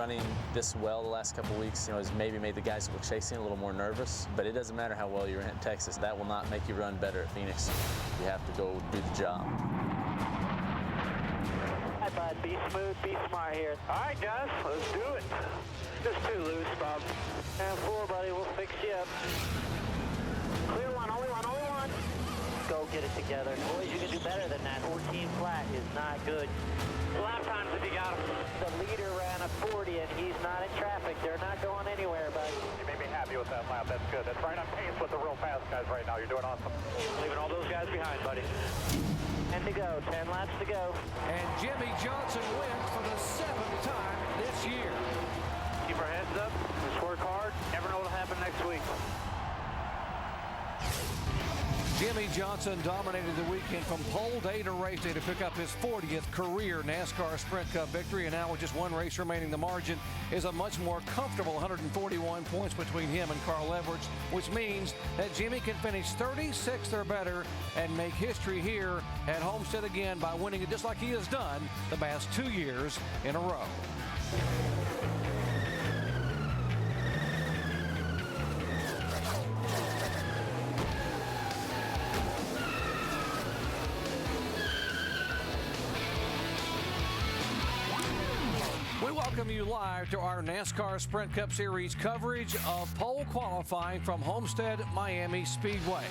running this well the last couple of weeks, has maybe made the guys who were chasing a little more nervous, but it doesn't matter how well you're in Texas. That will not make you run better at Phoenix. You have to go do the job. Hi, bud. Be smooth, be smart here. All right, guys, let's do it. Just too loose, Bob. And 4, buddy. We'll fix you up. Clear one. Only one. Only one. Go get it together. Boys, you can do better than that. 14 flat is not good. Lap times if you got them. The leader ran a 40, and he's not in traffic. They're not going anywhere, bud. You made me happy with that lap. That's good. That's right on pace with the real fast guys right now. You're doing awesome. Leaving all those guys behind, buddy. 10 to go. 10 laps to go. And Jimmy Johnson wins for the 7th time this year. Keep our heads up. Just work hard. Never know what'll happen next week. Jimmy Johnson dominated the weekend from pole day to race day to pick up his 40th career NASCAR Sprint Cup victory. And now with just one race remaining, the margin is a much more comfortable 141 points between him and Carl Edwards, which means that Jimmy can finish 36th or better and make history here at Homestead again by winning it just like he has done the past 2 years in a row. We welcome you live to our NASCAR Sprint Cup Series coverage of pole qualifying from Homestead-Miami Speedway.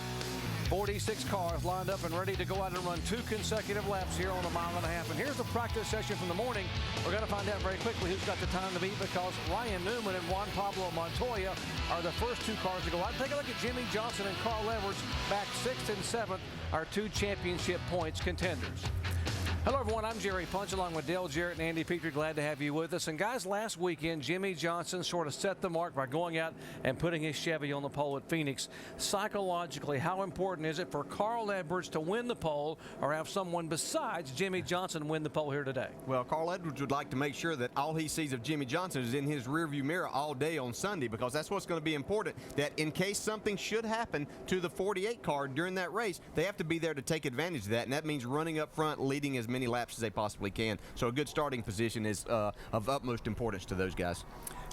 46 cars lined up and ready to go out and run 2 consecutive laps here on a 1.5 miles. And here's the practice session from the morning. We're going to find out very quickly who's got the time to beat, because Ryan Newman and Juan Pablo Montoya are the first 2 cars to go out. Take a look at Jimmy Johnson and Carl Edwards, back 6th and 7th, our 2 championship points contenders. Hello, everyone. I'm Jerry Punch, along with Dale Jarrett and Andy Petrie. Glad to have you with us. And, guys, last weekend, Jimmy Johnson sort of set the mark by going out and putting his Chevy on the pole at Phoenix. Psychologically, how important is it for Carl Edwards to win the pole or have someone besides Jimmy Johnson win the pole here today? Well, Carl Edwards would like to make sure that all he sees of Jimmy Johnson is in his rearview mirror all day on Sunday, because that's what's going to be important, that in case something should happen to the 48 car during that race, they have to be there to take advantage of that, and that means running up front, leading as many laps as they possibly can. So a good starting position is of utmost importance to those guys.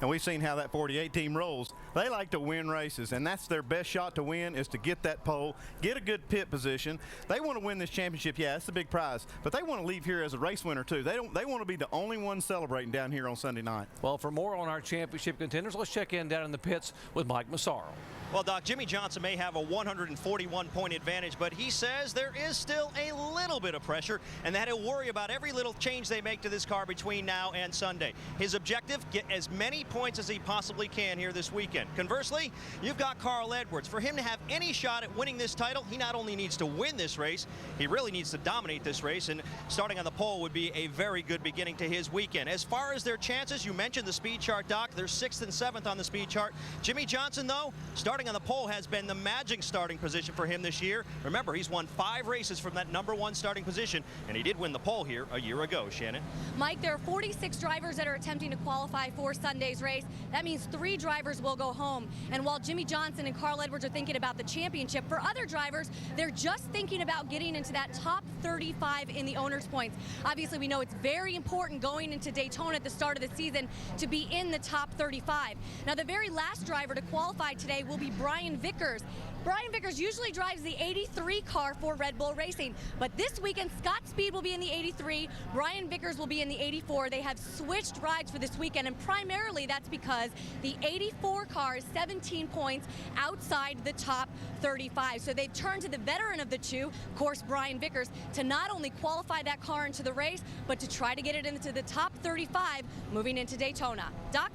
And we've seen how that 48 team rolls. They like to win races, and that's their best shot to win, is to get that pole, get a good pit position. They want to win this championship. Yeah, that's the big prize, but they want to leave here as a race winner too. They want to be the only ones celebrating down here on Sunday night. Well, for more on our championship contenders, let's check in down in the pits with Mike Massaro. Well, Doc, Jimmy Johnson may have a 141-point advantage, but he says there is still a little bit of pressure, and that he'll worry about every little change they make to this car between now and Sunday. His objective, get as many points as he possibly can here this weekend. Conversely, you've got Carl Edwards. For him to have any shot at winning this title, he not only needs to win this race, he really needs to dominate this race, and starting on the pole would be a very good beginning to his weekend. As far as their chances, you mentioned the speed chart, Doc. They're 6th and 7th on the speed chart. Jimmy Johnson, though, starting on the pole has been the magic starting position for him this year. Remember, he's won 5 races from that #1 starting position, and he did win the pole here a year ago. Shannon? Mike, there are 46 drivers that are attempting to qualify for Sunday's race. That means 3 drivers will go home. And while Jimmy Johnson and Carl Edwards are thinking about the championship, for other drivers, they're just thinking about getting into that top 35 in the owner's points. Obviously, we know it's very important going into Daytona at the start of the season to be in the top 35. Now, the very last driver to qualify today will be Brian Vickers. Brian Vickers usually drives the 83 car for Red Bull Racing, but this weekend Scott Speed will be in the 83, Brian Vickers will be in the 84. They have switched rides for this weekend, and primarily that's because the 84 car is 17 points outside the top 35. So they've turned to the veteran of the two, of course Brian Vickers, to not only qualify that car into the race, but to try to get it into the top 35 moving into Daytona. Doc?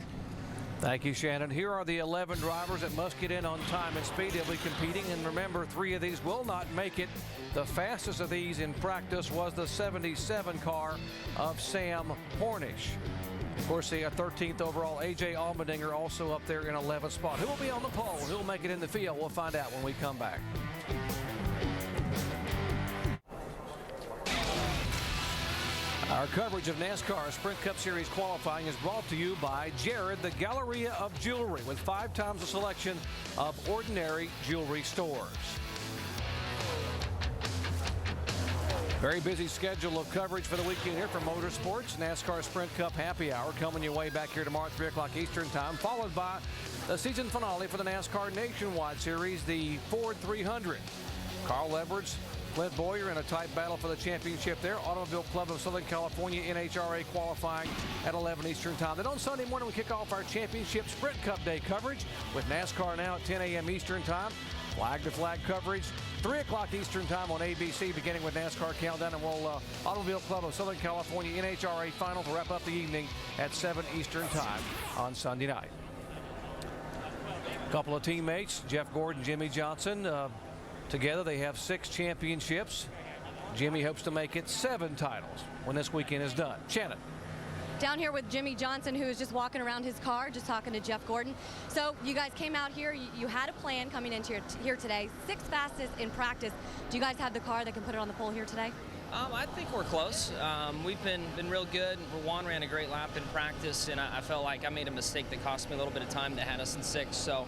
Thank you, Shannon. Here are the 11 drivers that must get in on time and speed. They'll be competing, and remember, 3 of these will not make it. The fastest of these in practice was the 77 car of Sam Hornish. Of course, the 13th overall, A.J. Allmendinger, also up there in 11th spot. Who will be on the pole? Who will make it in the field? We'll find out when we come back. Our coverage of NASCAR Sprint Cup Series qualifying is brought to you by Jared, the Galleria of Jewelry, with 5 times the selection of ordinary jewelry stores. Very busy schedule of coverage for the weekend here for motorsports. NASCAR Sprint Cup Happy Hour coming your way back here tomorrow at 3 o'clock Eastern Time, followed by the season finale for the NASCAR Nationwide Series, the Ford 300. Carl Edwards, Clint Boyer in a tight battle for the championship there. Automobile Club of Southern California NHRA qualifying at 11 Eastern Time. Then on Sunday morning, we kick off our championship Sprint Cup Day coverage with NASCAR now at 10 a.m. Eastern Time. Flag-to-flag coverage, 3 o'clock Eastern Time on ABC, beginning with NASCAR Countdown, and we'll Automobile Club of Southern California NHRA Final to wrap up the evening at 7 Eastern Time on Sunday night. A couple of teammates, Jeff Gordon, Jimmy Johnson, together they have 6 championships. Jimmy hopes to make it 7 titles when this weekend is done. Shannon. Down here with Jimmy Johnson, who is just walking around his car, just talking to Jeff Gordon. So you guys came out here, you had a plan coming into here today, 6th fastest in practice. Do you guys have the car that can put it on the pole here today? I think we're close. We've been real good. Juan ran a great lap in practice, and I felt like I made a mistake that cost me a little bit of time that had us in 6th. So,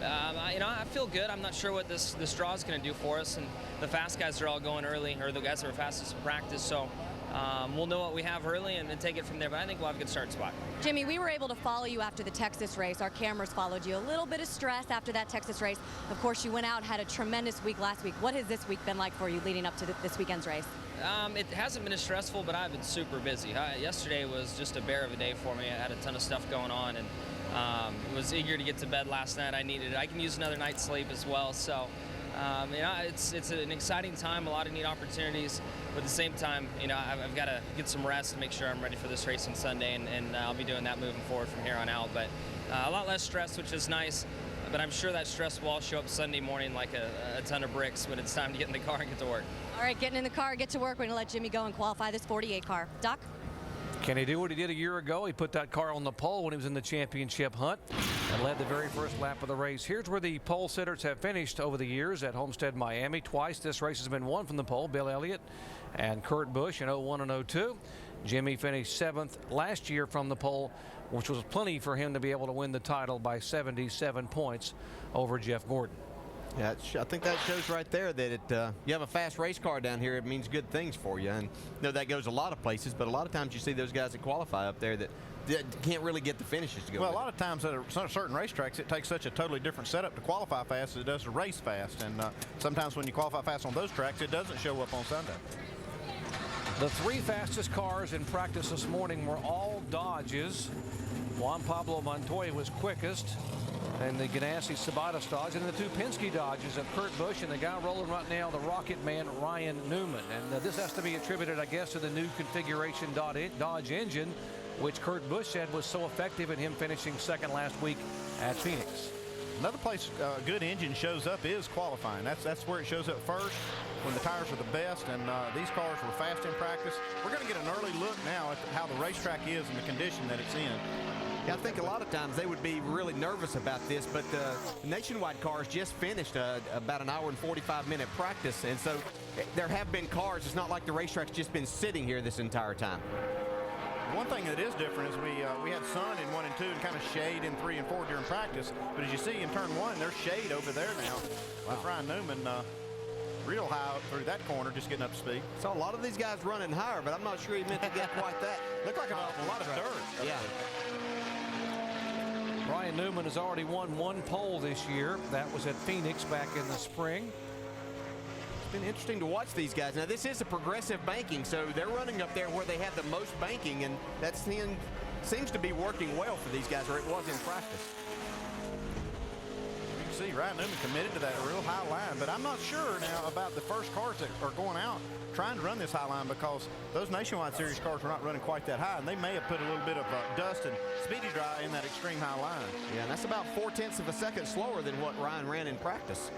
I feel good. I'm not sure what this draw is going to do for us, and the fast guys are all going early, or the guys that were fastest in practice. So. We'll know what we have early and then take it from there, but I think we'll have a good start spot. Jimmy, we were able to follow you after the Texas race. Our cameras followed you. A little bit of stress after that Texas race. Of course, you went out and had a tremendous week last week. What has this week been like for you leading up to this weekend's race? It hasn't been as stressful, but I've been super busy. Yesterday was just a bear of a day for me. I had a ton of stuff going on, and was eager to get to bed last night. I needed it. I can use another night's sleep as well, so it's an exciting time, a lot of neat opportunities. But at the same time, I've got to get some rest and make sure I'm ready for this race on Sunday, and I'll be doing that moving forward from here on out. But a lot less stress, which is nice. But I'm sure that stress will all show up Sunday morning like a ton of bricks when it's time to get in the car and get to work. All right, getting in the car, get to work. We're going to let Jimmy go and qualify this 48 car. Doc? Can he do what he did a year ago? He put that car on the pole when he was in the championship hunt and led the very first lap of the race. Here's where the pole sitters have finished over the years at Homestead-Miami. Twice this race has been won from the pole. Bill Elliott and Kurt Busch in 01 and 02. Jimmy finished 7th last year from the pole, which was plenty for him to be able to win the title by 77 points over Jeff Gordon. Yeah, I think that shows right there that you have a fast race car down here, it means good things for you. And that goes a lot of places, but a lot of times you see those guys that qualify up there that can't really get the finishes to go. Well, a lot of times at certain racetracks, it takes such a totally different setup to qualify fast as it does to race fast. And sometimes when you qualify fast on those tracks, it doesn't show up on Sunday. The 3 fastest cars in practice this morning were all Dodges. Juan Pablo Montoya was quickest, and the Ganassi Sabatos Dodge, and the 2 Penske Dodges of Kurt Busch, and the guy rolling right now, the Rocket Man, Ryan Newman. And this has to be attributed, I guess, to the new configuration Dodge engine, which Kurt Busch said was so effective in him finishing 2nd last week at Phoenix. Another place a good engine shows up is qualifying. That's where it shows up first, when the tires are the best, and these cars were fast in practice. We're going to get an early look now at how the racetrack is and the condition that it's in. Yeah, I think a lot of times they would be really nervous about this, but the Nationwide cars just finished about an hour and 45-minute practice, and so there have been cars. It's not like the racetrack's just been sitting here this entire time. One thing that is different is we had sun in 1 and 2 and kind of shade in 3 and 4 during practice, but as you see in turn 1, there's shade over there now. Wow. With Ryan Newman real high through that corner, just getting up to speed. So a lot of these guys running higher, but I'm not sure he meant to get quite that. Looked like a lot of dirt. Yeah. Ryan Newman has already won 1 pole this year. That was at Phoenix back in the spring. It's been interesting to watch these guys. Now, this is a progressive banking, so they're running up there where they have the most banking, and that seems to be working well for these guys, or it was in practice. You can see Ryan Newman committed to that real high line, but I'm not sure now about the first cars that are going out trying to run this high line, because those Nationwide Series cars were not running quite that high, and they may have put a little bit of dust and speedy dry in that extreme high line. Yeah, and that's about 0.4 of a second slower than what Ryan ran in practice.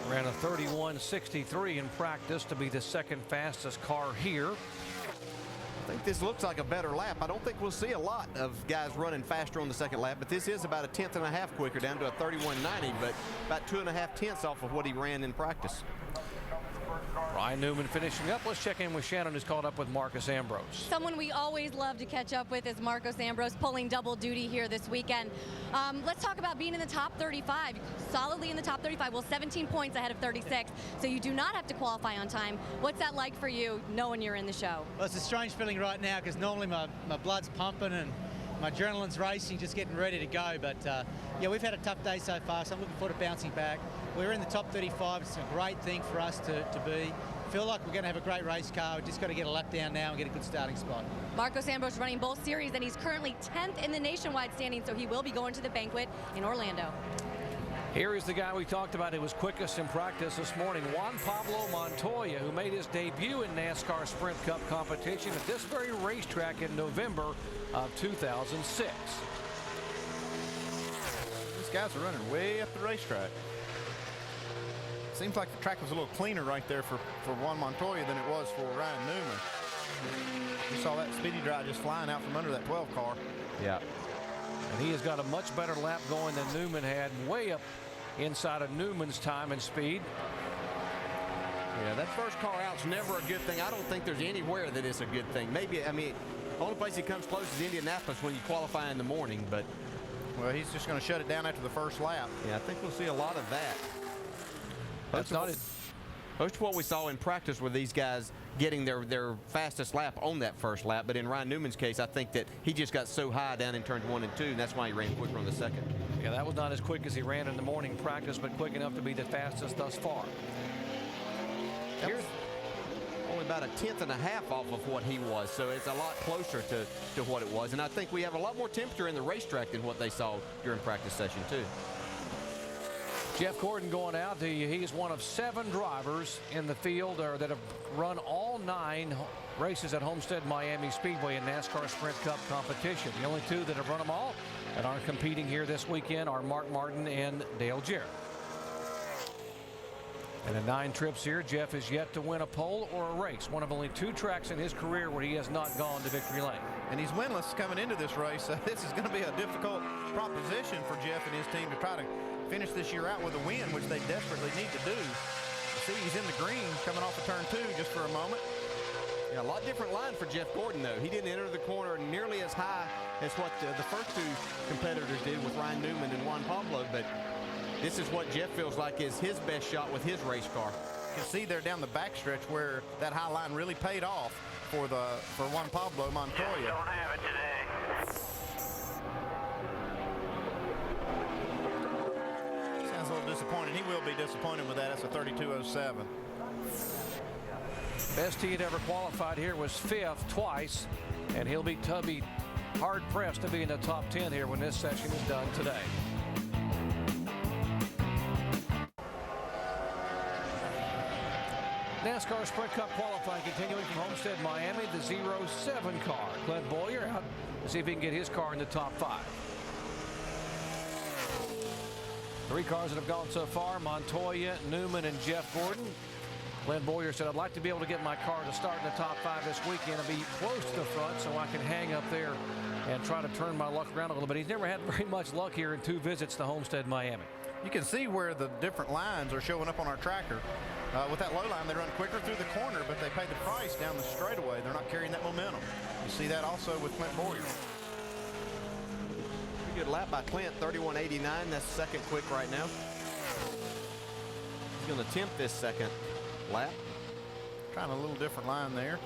Ran a 31.63 in practice to be the 2nd fastest car here. I think this looks like a better lap. I don't think we'll see a lot of guys running faster on the 2nd lap, but this is about a 1/10.5 quicker, down to a 31.90, but about 2.5 tenths off of what he ran in practice. Ryan Newman finishing up. Let's check in with Shannon, who's caught up with Marcus Ambrose. Someone we always love to catch up with is Marcos Ambrose, pulling double duty here this weekend. Let's talk about being in the top 35, solidly in the top 35. Well, 17 points ahead of 36, so you do not have to qualify on time. What's that like for you, knowing you're in the show? Well, it's a strange feeling right now because normally my blood's pumping and my adrenaline's racing, just getting ready to go. But yeah, we've had a tough day so far, so I'm looking forward to bouncing back. We're in the top 35. It's a great thing for us to be. Feel like we're going to have a great race car. We've just got to get a lap down now and get a good starting spot. Marcos Ambrose running both series, and he's currently 10th in the nationwide standing, so he will be going to the banquet in Orlando. Here is the guy we talked about who was quickest in practice this morning, Juan Pablo Montoya, who made his debut in NASCAR Sprint Cup competition at this very racetrack in November of 2006. These guys are running way up the racetrack. Seems like the track was a little cleaner right there for Juan Montoya than it was for Ryan Newman. You saw that speedy drive just flying out from under that 12 car. Yeah. And he has got a much better lap going than Newman had, way up inside of Newman's time and speed. Yeah, that first car out's never a good thing. I don't think there's anywhere that it's a good thing. Maybe, I mean, the only place he comes close is Indianapolis when you qualify in the morning, but. Well, he's just going to shut it down after the first lap. Yeah, I think we'll see a lot of that. That's not it. Most of what we saw in practice were these guys getting their fastest lap on that first lap. But in Ryan Newman's case, I think that he just got so high down in turns 1 and 2, and that's why he ran quicker on the second. Yeah, that was not as quick as he ran in the morning practice, but quick enough to be the fastest thus far. Here's only about a tenth and a half off of what he was, so it's a lot closer to what it was. And I think we have a lot more temperature in the racetrack than what they saw during practice session, too. Jeff Gordon going out. He's one of 7 drivers in the field that have run all 9 races at Homestead-Miami Speedway in NASCAR Sprint Cup competition. The only 2 that have run them all and aren't competing here this weekend are Mark Martin and Dale Jarrett. And in 9 trips here, Jeff has yet to win a pole or a race. One of only 2 tracks in his career where he has not gone to victory lane. And he's winless coming into this race. So this is going to be a difficult proposition for Jeff and his team to try to finish this year out with a win, which they desperately need to do. See, he's in the green coming off of turn 2 just for a moment. Yeah, a lot different line for Jeff Gordon, though. He didn't enter the corner nearly as high as what the first 2 competitors did with Ryan Newman and Juan Pablo, but this is what Jeff feels like is his best shot with his race car. You can see there down the backstretch where that high line really paid off for Juan Pablo Montoya. Don't have it today. Sounds a little disappointed. He will be disappointed with that. That's a 32.07. Best he had ever qualified here was 5th twice, and he'll be hard pressed to be in the top 10 here when this session is done today. NASCAR Sprint Cup qualifying continuing from Homestead-Miami, the 07 car. Clint Boyer out to see if he can get his car in the top 5. 3 cars that have gone so far, Montoya, Newman, and Jeff Gordon. Clint Boyer said, I'd like to be able to get my car to start in the top 5 this weekend and be close to the front so I can hang up there and try to turn my luck around a little bit. He's never had very much luck here in 2 visits to Homestead-Miami. You can see where the different lines are showing up on our tracker. With that low line, they run quicker through the corner, but they pay the price down the straightaway. They're not carrying that momentum. You see that also with Clint Boyer. Pretty good lap by Clint, 31.89. That's second quick right now. He's going to attempt this second lap. Trying a little different line there.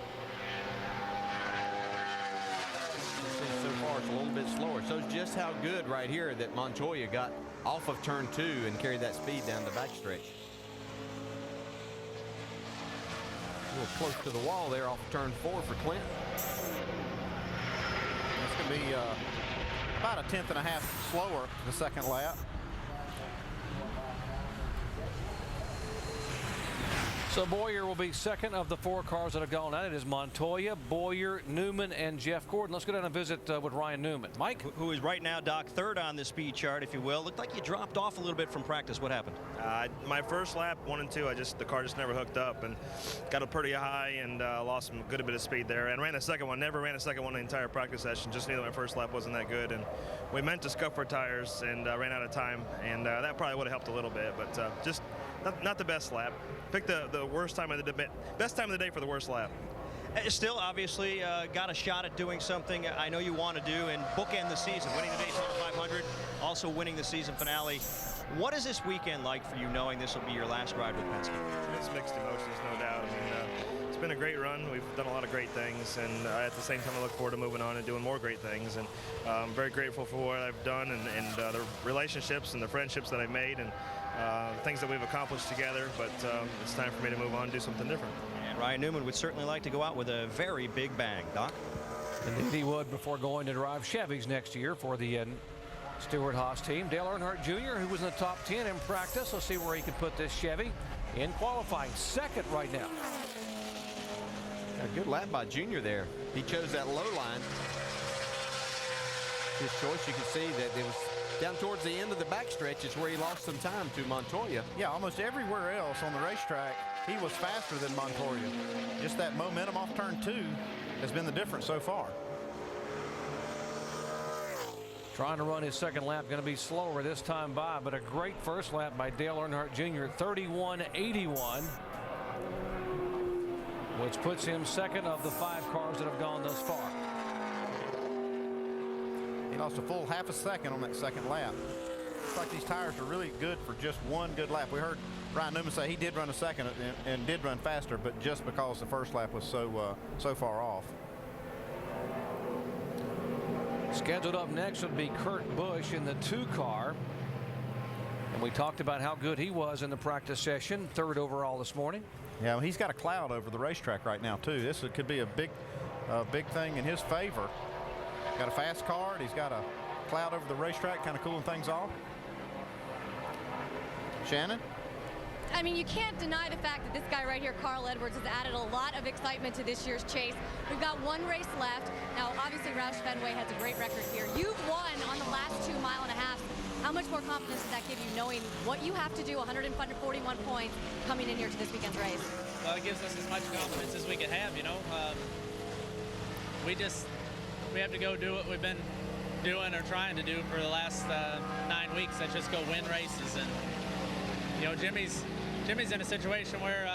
So far, it's a little bit slower. Shows just how good right here that Montoya got off of turn 2 and carried that speed down the backstretch. A little close to the wall there off of turn 4 for Clint. It's going to be about a tenth and a half slower the second lap. So Boyer will be second of the 4 cars that have gone out. It is Montoya, Boyer, Newman, and Jeff Gordon. Let's go down and visit with Ryan Newman. Mike? Who is right now, Doc, 3rd on the speed chart, if you will. Looked like you dropped off a little bit from practice. What happened? My first lap, 1 and 2, the car just never hooked up and got up pretty high and lost a good bit of speed there. And ran a second one. Never ran a second one the entire practice session. Just knew that my first lap wasn't that good. And we meant to scuff our tires and ran out of time. And that probably would have helped a little bit. But just not the best lap. Pick the worst time of the day, best time of the day for the worst lap. Still, obviously, got a shot at doing something I know you want to do and bookend the season, winning the Daytona 500, also winning the season finale. What is this weekend like for you, knowing this will be your last ride with Penske? It's mixed emotions, no doubt. I mean, it's been a great run. We've done a lot of great things, and at the same time, I look forward to moving on and doing more great things. And I'm very grateful for what I've done and the relationships and the friendships that I've made and the things that we've accomplished together. But it's time for me to move on and do something different. And Ryan Newman would certainly like to go out with a very big bang. Doc? Indeed he would, before going to drive Chevys next year for the Stewart-Haas team. Dale Earnhardt Jr., who was in the top 10 in practice. Let's see where he can put this Chevy in qualifying. Second right now. A good lap by Junior there. He chose that low line. His choice, you can see that it was down towards the end of the backstretch is where he lost some time to Montoya. Yeah, almost everywhere else on the racetrack, he was faster than Montoya. Just that momentum off turn 2 has been the difference so far. Trying to run his second lap, going to be slower this time by, but a great first lap by Dale Earnhardt Jr., 31.81, which puts him second of the 5 cars that have gone thus far. He lost a full half a second on that second lap. Looks like these tires are really good for just one good lap. We heard Ryan Newman say he did run a second and did run faster, but just because the first lap was so far off. Scheduled up next would be Kurt Busch in the 2 car. And we talked about how good he was in the practice session, 3rd overall this morning. Yeah, well, he's got a cloud over the racetrack right now, too. This could be a big thing in his favor. Got a fast car, and he's got a cloud over the racetrack, kind of cooling things off. Shannon? I mean, you can't deny the fact that this guy right here, Carl Edwards, has added a lot of excitement to this year's chase. We've got 1 race left. Now, obviously, Roush Fenway has a great record here. You've won on the last 2.5 miles. How much more confidence does that give you, knowing what you have to do, 141 points, coming in here to this weekend's race? Well, it gives us as much confidence as we could have, you know. We have to go do what we've been doing or trying to do for the last 9 weeks. That's just go win races. And, you know, Jimmy's in a situation where,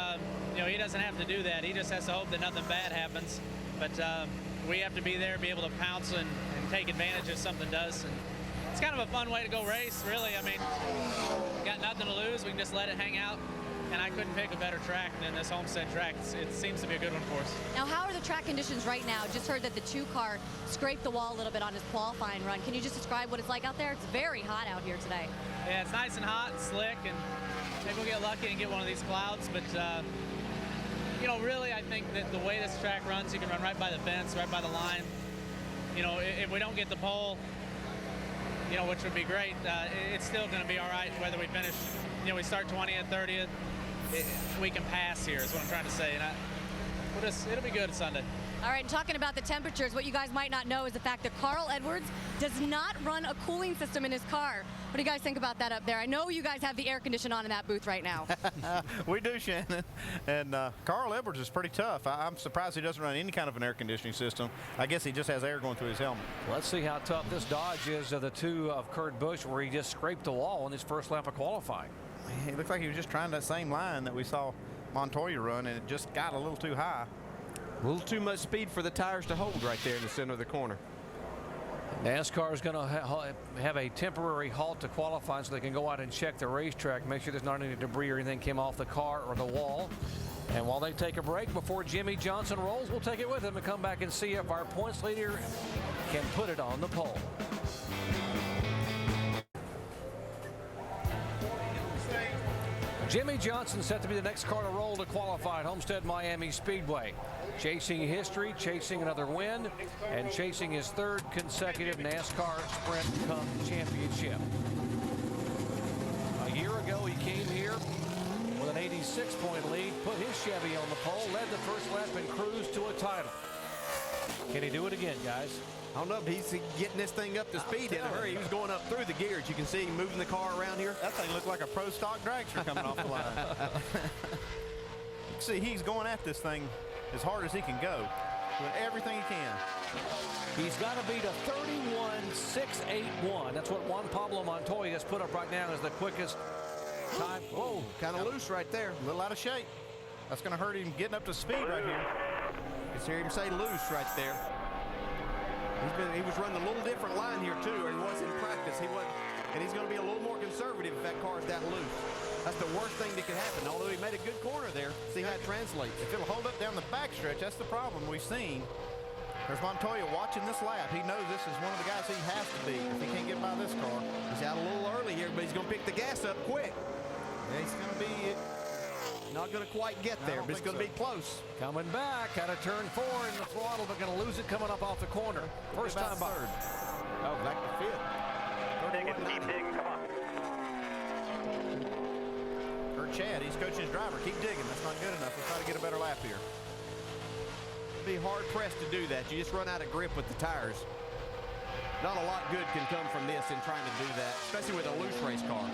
you know, he doesn't have to do that. He just has to hope that nothing bad happens. But we have to be there, be able to pounce and take advantage if something does. And it's kind of a fun way to go race, really. I mean, got nothing to lose. We can just let it hang out. And I couldn't pick a better track than this Homestead track. It seems to be a good one for us. Now, how are the track conditions right now? Just heard that the 2 car scraped the wall a little bit on his qualifying run. Can you just describe what it's like out there? It's very hot out here today. Yeah, it's nice and hot and slick, and maybe we'll get lucky and get one of these clouds. But, you know, really, I think that the way this track runs, you can run right by the fence, right by the line. You know, if we don't get the pole, you know, which would be great, it's still going to be all right whether we finish, you know, we start 20th, 30th. We can pass here is what I'm trying to say, and it'll be good Sunday. All right, and talking about the temperatures, what you guys might not know is the fact that Carl Edwards does not run a cooling system in his car. What do you guys think about that up there? I know you guys have the air condition on in that booth right now. We do, Shannon. And Carl Edwards is pretty tough. I'm surprised he doesn't run any kind of an air conditioning system. I guess he just has air going through his helmet. Let's see how tough this Dodge is of the 2 of Kurt Busch, where he just scraped the wall on his first lap of qualifying. It looked like he was just trying that same line that we saw Montoya run, and it just got a little too high. A little too much speed for the tires to hold right there in the center of the corner. NASCAR is going to have a temporary halt to qualify so they can go out and check the racetrack, make sure there's not any debris or anything came off the car or the wall. And while they take a break before Jimmy Johnson rolls, we'll take it with him and come back and see if our points leader can put it on the pole. Jimmy Johnson set to be the next car to roll to qualify at Homestead-Miami Speedway. Chasing history, chasing another win, and chasing his 3rd consecutive NASCAR Sprint Cup championship. A year ago, he came here with an 86-point lead, put his Chevy on the pole, led the first lap, and cruised to a title. Can he do it again, guys? I don't know if he's getting this thing up to speed in a hurry. He was going up through the gears. You can see him moving the car around here. That thing looked like a pro stock dragster coming off the line. See, he's going at this thing as hard as he can go, doing everything he can. He's got to beat a 31.681. That's what Juan Pablo Montoya has put up right now as the quickest Time. Whoa, kind of loose right there. A little out of shape. That's going to hurt him getting up to speed right here. Just hear him say loose right there. He was running a little different line here too, or he was in practice. And he's going to be a little more conservative if that car is that loose. That's the worst thing that could happen. Although he made a good corner there, see how it translates. If it'll hold up down the backstretch, that's the problem we've seen. There's Montoya watching this lap. He knows this is one of the guys he has to beat if he can't get by this car. He's out a little early here, but he's going to pick the gas up quick. Yeah, he's going to be not going to quite get there, but it's going to be close. Coming back out of turn 4 in the throttle, but going to lose it coming up off the corner. First time by. Third. Oh, back to fifth. Keep digging, come on. Chad, he's coaching his driver. Keep digging. That's not good enough. Let's try to get a better lap here. Be hard pressed to do that. You just run out of grip with the tires. Not a lot good can come from this in trying to do that, especially with a loose race car.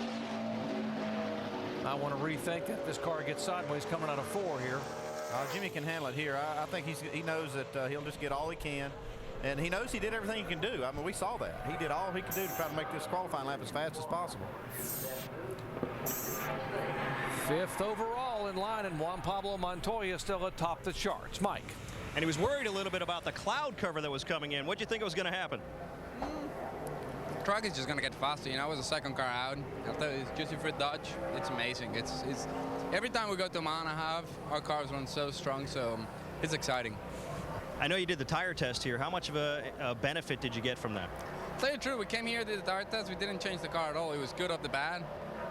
I want to rethink that this car gets sideways coming out of 4 here. Jimmy can handle it here. I think he knows that he'll just get all he can. And he knows he did everything he can do. I mean, we saw that. He did all he could do to try to make this qualifying lap as fast as possible. 5th overall in line, and Juan Pablo Montoya still atop the charts. Mike. And he was worried a little bit about the cloud cover that was coming in. What do you think was going to happen? The truck is just going to get faster. You know, I was the second car out. After it's Juicy Fruit Dodge, it's amazing. It's every time we go to a mile and a half, our cars run so strong, so it's exciting. I know you did the tire test here. How much of a benefit did you get from that? To tell you the truth, we came here, did the tire test. We didn't change the car at all. It was good off the bat.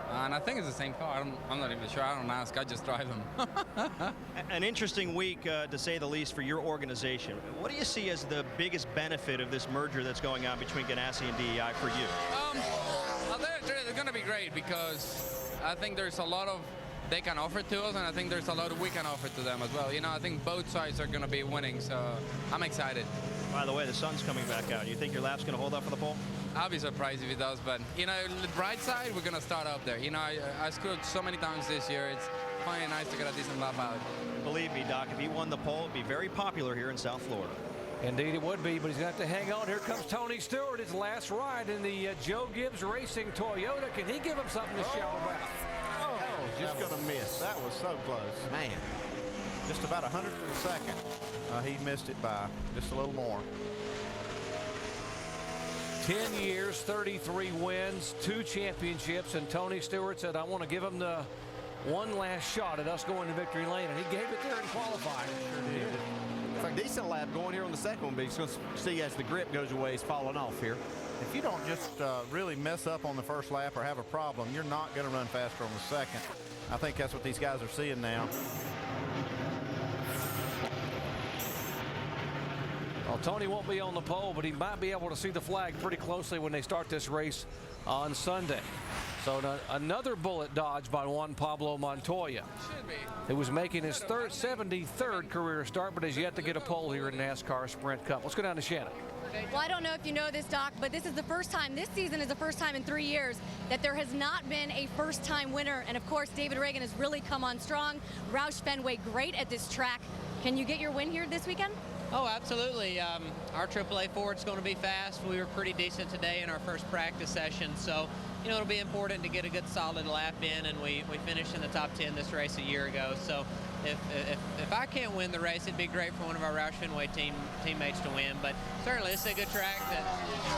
And I think it's the same car. I'm not even sure. I don't ask. I just drive them. An interesting week, to say the least, for your organization. What do you see as the biggest benefit of this merger that's going on between Ganassi and DEI for you? I'll tell you the truth, it's going to be great because I think there's a lot of they can offer to us, and I think there's a lot we can offer to them as well. You know, I think both sides are going to be winning, so I'm excited. By the way, the sun's coming back out. You think your lap's going to hold up for the pole? I'll be surprised if it does, but, you know, the bright side, we're going to start up there. You know, I screwed so many times this year. It's finally nice to get a decent lap out. Believe me, Doc, if he won the pole, it'd be very popular here in South Florida. Indeed it would be, but he's got to hang on. Here comes Tony Stewart, his last ride in the Joe Gibbs Racing Toyota. Can he give him something to shout about? Oh, just going to miss. That was so close. Man. Just about 100th of a second. He missed it by just a little more. 10 years, 33 wins, 2 championships, and Tony Stewart said, I want to give him the one last shot at us going to victory lane, and he gave it there in qualifying. Sure did. It's a decent lap going here on the second one, but he's going to see as the grip goes away, he's falling off here. If you don't just really mess up on the first lap or have a problem, you're not going to run faster on the second. I think that's what these guys are seeing now. Well, Tony won't be on the pole, but he might be able to see the flag pretty closely when they start this race on Sunday. So another bullet dodged by Juan Pablo Montoya. Should be. He was making his 73rd career start, but has yet to get a pole here in NASCAR Sprint Cup. Let's go down to Shannon. Well, I don't know if you know this, Doc, but this is the first time, this season is the first time in 3 years that there has not been a first-time winner. And, of course, David Reagan has really come on strong. Roush Fenway, great at this track. Can you get your win here this weekend? Oh, absolutely. Our AAA Ford's going to be fast. We were pretty decent today in our first practice session. So, you know, it'll be important to get a good solid lap in, and we finished in the top 10 this race a year ago. So if I can't win the race, it'd be great for one of our Roush Fenway teammates to win. But certainly it's a good track that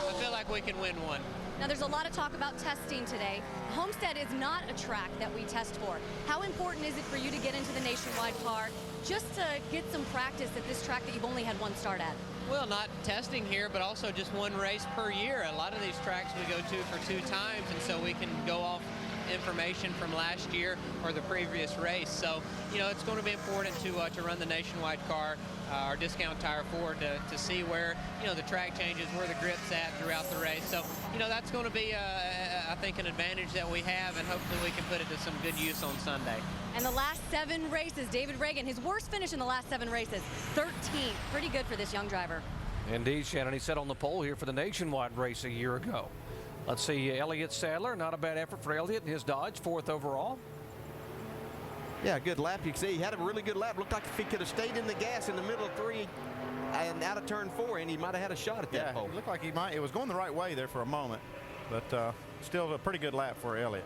I feel like we can win one. Now, there's a lot of talk about testing today. Homestead is not a track that we test for. How important is it for you to get into the Nationwide car just to get some practice at this track that you've only had one start at? Well, not testing here, but also just one race per year. A lot of these tracks we go to for 2 times, and so we can go off information from last year or the previous race. So, you know, it's going to be important to run the Nationwide car, our discount tire Ford, to see where, you know, the track changes, where the grip's at throughout the race. So, you know, that's going to be, I think, an advantage that we have, and hopefully we can put it to some good use on Sunday. And the last 7 races, David Reagan, his worst finish in the last 7 races, 13th. Pretty good for this young driver. Indeed, Shannon. He sat on the pole here for the Nationwide race a year ago. Let's see, Elliott Sadler, not a bad effort for Elliott in his Dodge, 4th overall. Yeah, good lap. You can see he had a really good lap. Looked like if he could have stayed in the gas in the middle of 3 and out of turn 4, and he might have had a shot at that pole. It looked like he might. It was going the right way there for a moment, but still a pretty good lap for Elliott.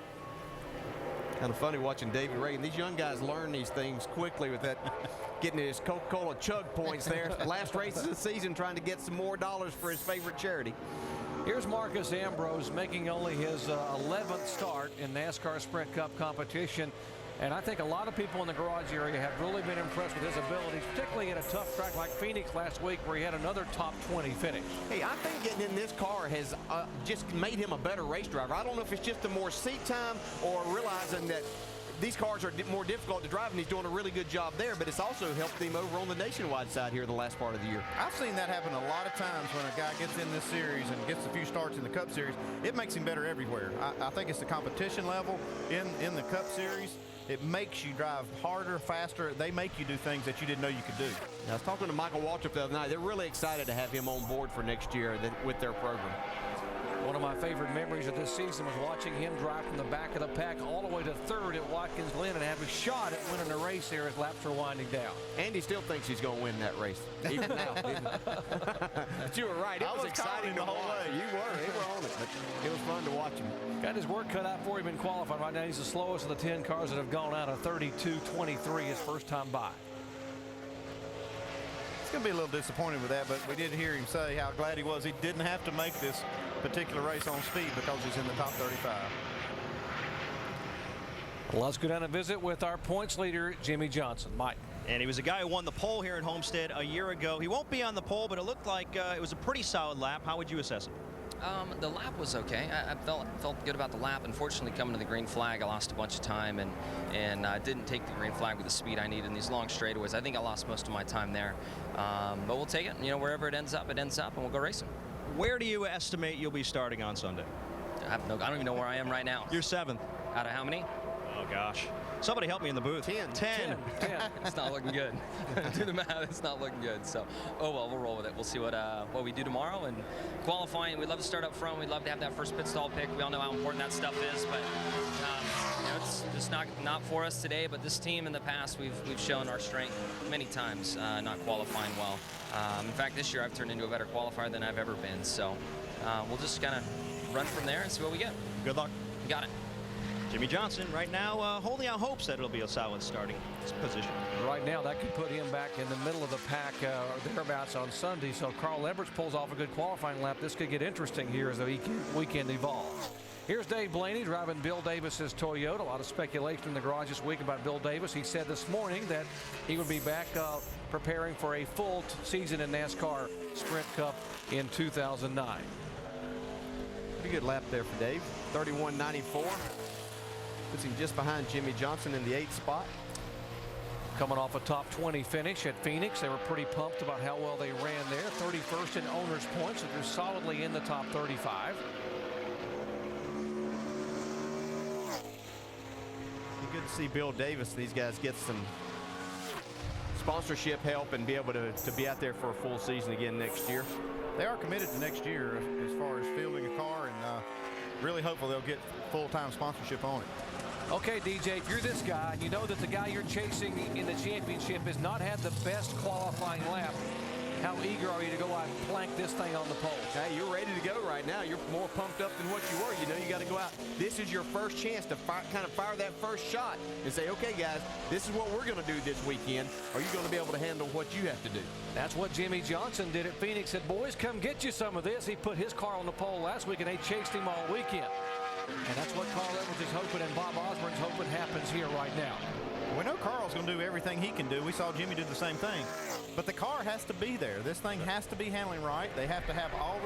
Kind of funny watching Davey Reagan. These young guys learn these things quickly with that, getting his Coca-Cola chug points there. Last race of the season, trying to get some more dollars for his favorite charity. Here's Marcus Ambrose making only his 11th start in NASCAR Sprint Cup competition. And I think a lot of people in the garage area have really been impressed with his abilities, particularly at a tough track like Phoenix last week where he had another top 20 finish. Hey, I think getting in this car has just made him a better race driver. I don't know if it's just the more seat time or realizing that these cars are more difficult to drive, and he's doing a really good job there, but it's also helped him over on the nationwide side here the last part of the year. I've seen that happen a lot of times when a guy gets in this series and gets a few starts in the Cup Series. It makes him better everywhere. I think it's the competition level in the Cup Series. It makes you drive harder, faster. They make you do things that you didn't know you could do. I was talking to Michael Waltrip the other night. They're really excited to have him on board for next year with their program. One of my favorite memories of this season was watching him drive from the back of the pack all the way to third at Watkins Glen and have a shot at winning the race there as laps are winding down. Andy still thinks he's going to win that race, even now. But you were right. It was exciting the whole way. You were. They were on it, but it was fun to watch him. Got his work cut out for him in qualifying. Right now, he's the slowest of the 10 cars that have gone out of 32.23 his first time by. It's going to be a little disappointed with that, but we did hear him say how glad he was he didn't have to make this particular race on speed because he's in the top 35. Well, let's go down and visit with our points leader, Jimmy Johnson. Mike. And he was a guy who won the pole here at Homestead a year ago. He won't be on the pole, but it looked like it was a pretty solid lap. How would you assess it? The lap was okay. I felt good about the lap. Unfortunately, coming to the green flag, I lost a bunch of time and didn't take the green flag with the speed I needed in these long straightaways. I think I lost most of my time there. But we'll take it. You know, wherever it ends up, and we'll go racing. Where do you estimate you'll be starting on Sunday? I don't even know where I am right now. You're 7th. Out of how many? Oh, gosh. Somebody help me in the booth. 10. It's not looking good. Do the math. It's not looking good. So, oh well, we'll roll with it. We'll see what we do tomorrow. And qualifying, we'd love to start up front. We'd love to have that first pit stall pick. We all know how important that stuff is, but you know, it's just not for us today. But this team in the past, we've shown our strength many times, not qualifying well. In fact, this year I've turned into a better qualifier than I've ever been. So we'll just kind of run from there and see what we get. Good luck. You got it. Jimmy Johnson right now holding out hopes that it'll be a solid starting position. Right now, that could put him back in the middle of the pack or thereabouts on Sunday. So Carl Edwards pulls off a good qualifying lap. This could get interesting here as the weekend evolves. Here's Dave Blaney driving Bill Davis's Toyota. A lot of speculation in the garage this week about Bill Davis. He said this morning that he would be back preparing for a full season in NASCAR Sprint Cup in 2009. Pretty good lap there for Dave. 31.94. Puts him just behind Jimmy Johnson in the 8th spot. Coming off a top 20 finish at Phoenix. They were pretty pumped about how well they ran there. 31st in owners points, so they're solidly in the top 35. Good to see Bill Davis. These guys get some sponsorship help and be able to be out there for a full season again next year. They are committed to next year as far as fielding a car, and really hopeful they'll get full-time sponsorship on it. Okay, DJ, if you're this guy and you know that the guy you're chasing in the championship has not had the best qualifying lap, how eager are you to go out and plank this thing on the pole? Hey, you're ready to go right now. You're more pumped up than what you were. You know you got to go out. This is your first chance to kind of fire that first shot and say, okay, guys, this is what we're going to do this weekend. Are you going to be able to handle what you have to do? That's what Jimmy Johnson did at Phoenix. Said, boys, come get you some of this. He put his car on the pole last week, and they chased him all weekend. And that's what Carl Edwards is hoping and Bob Osborne's hoping happens here right now. We know Carl's going to do everything he can do. We saw Jimmy do the same thing. But the car has to be there. This thing has to be handling right. They have to have all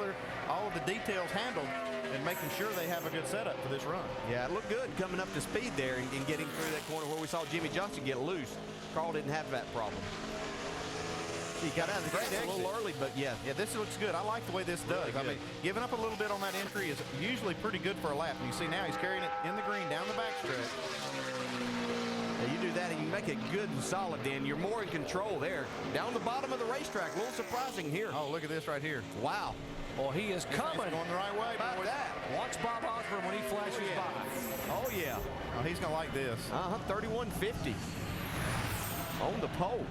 of the details handled and making sure they have a good setup for this run. Yeah, it looked good coming up to speed there and getting through that corner where we saw Jimmy Johnson get loose. Carl didn't have that problem. He got out of the track a little early, but yeah, this looks good. I like the way this does. I mean, giving up a little bit on that entry is usually pretty good for a lap. And you see now he's carrying it in the green down the backstretch. Yeah, you do that and you make it good and solid, Dan. You're more in control there. Down the bottom of the racetrack, a little surprising here. Oh, look at this right here. Wow. Well, he is coming. Going the right way. About that. Watch Bob Osborne when he flashes by. Oh, yeah. Oh, he's going to like this. 31.50 on the pole.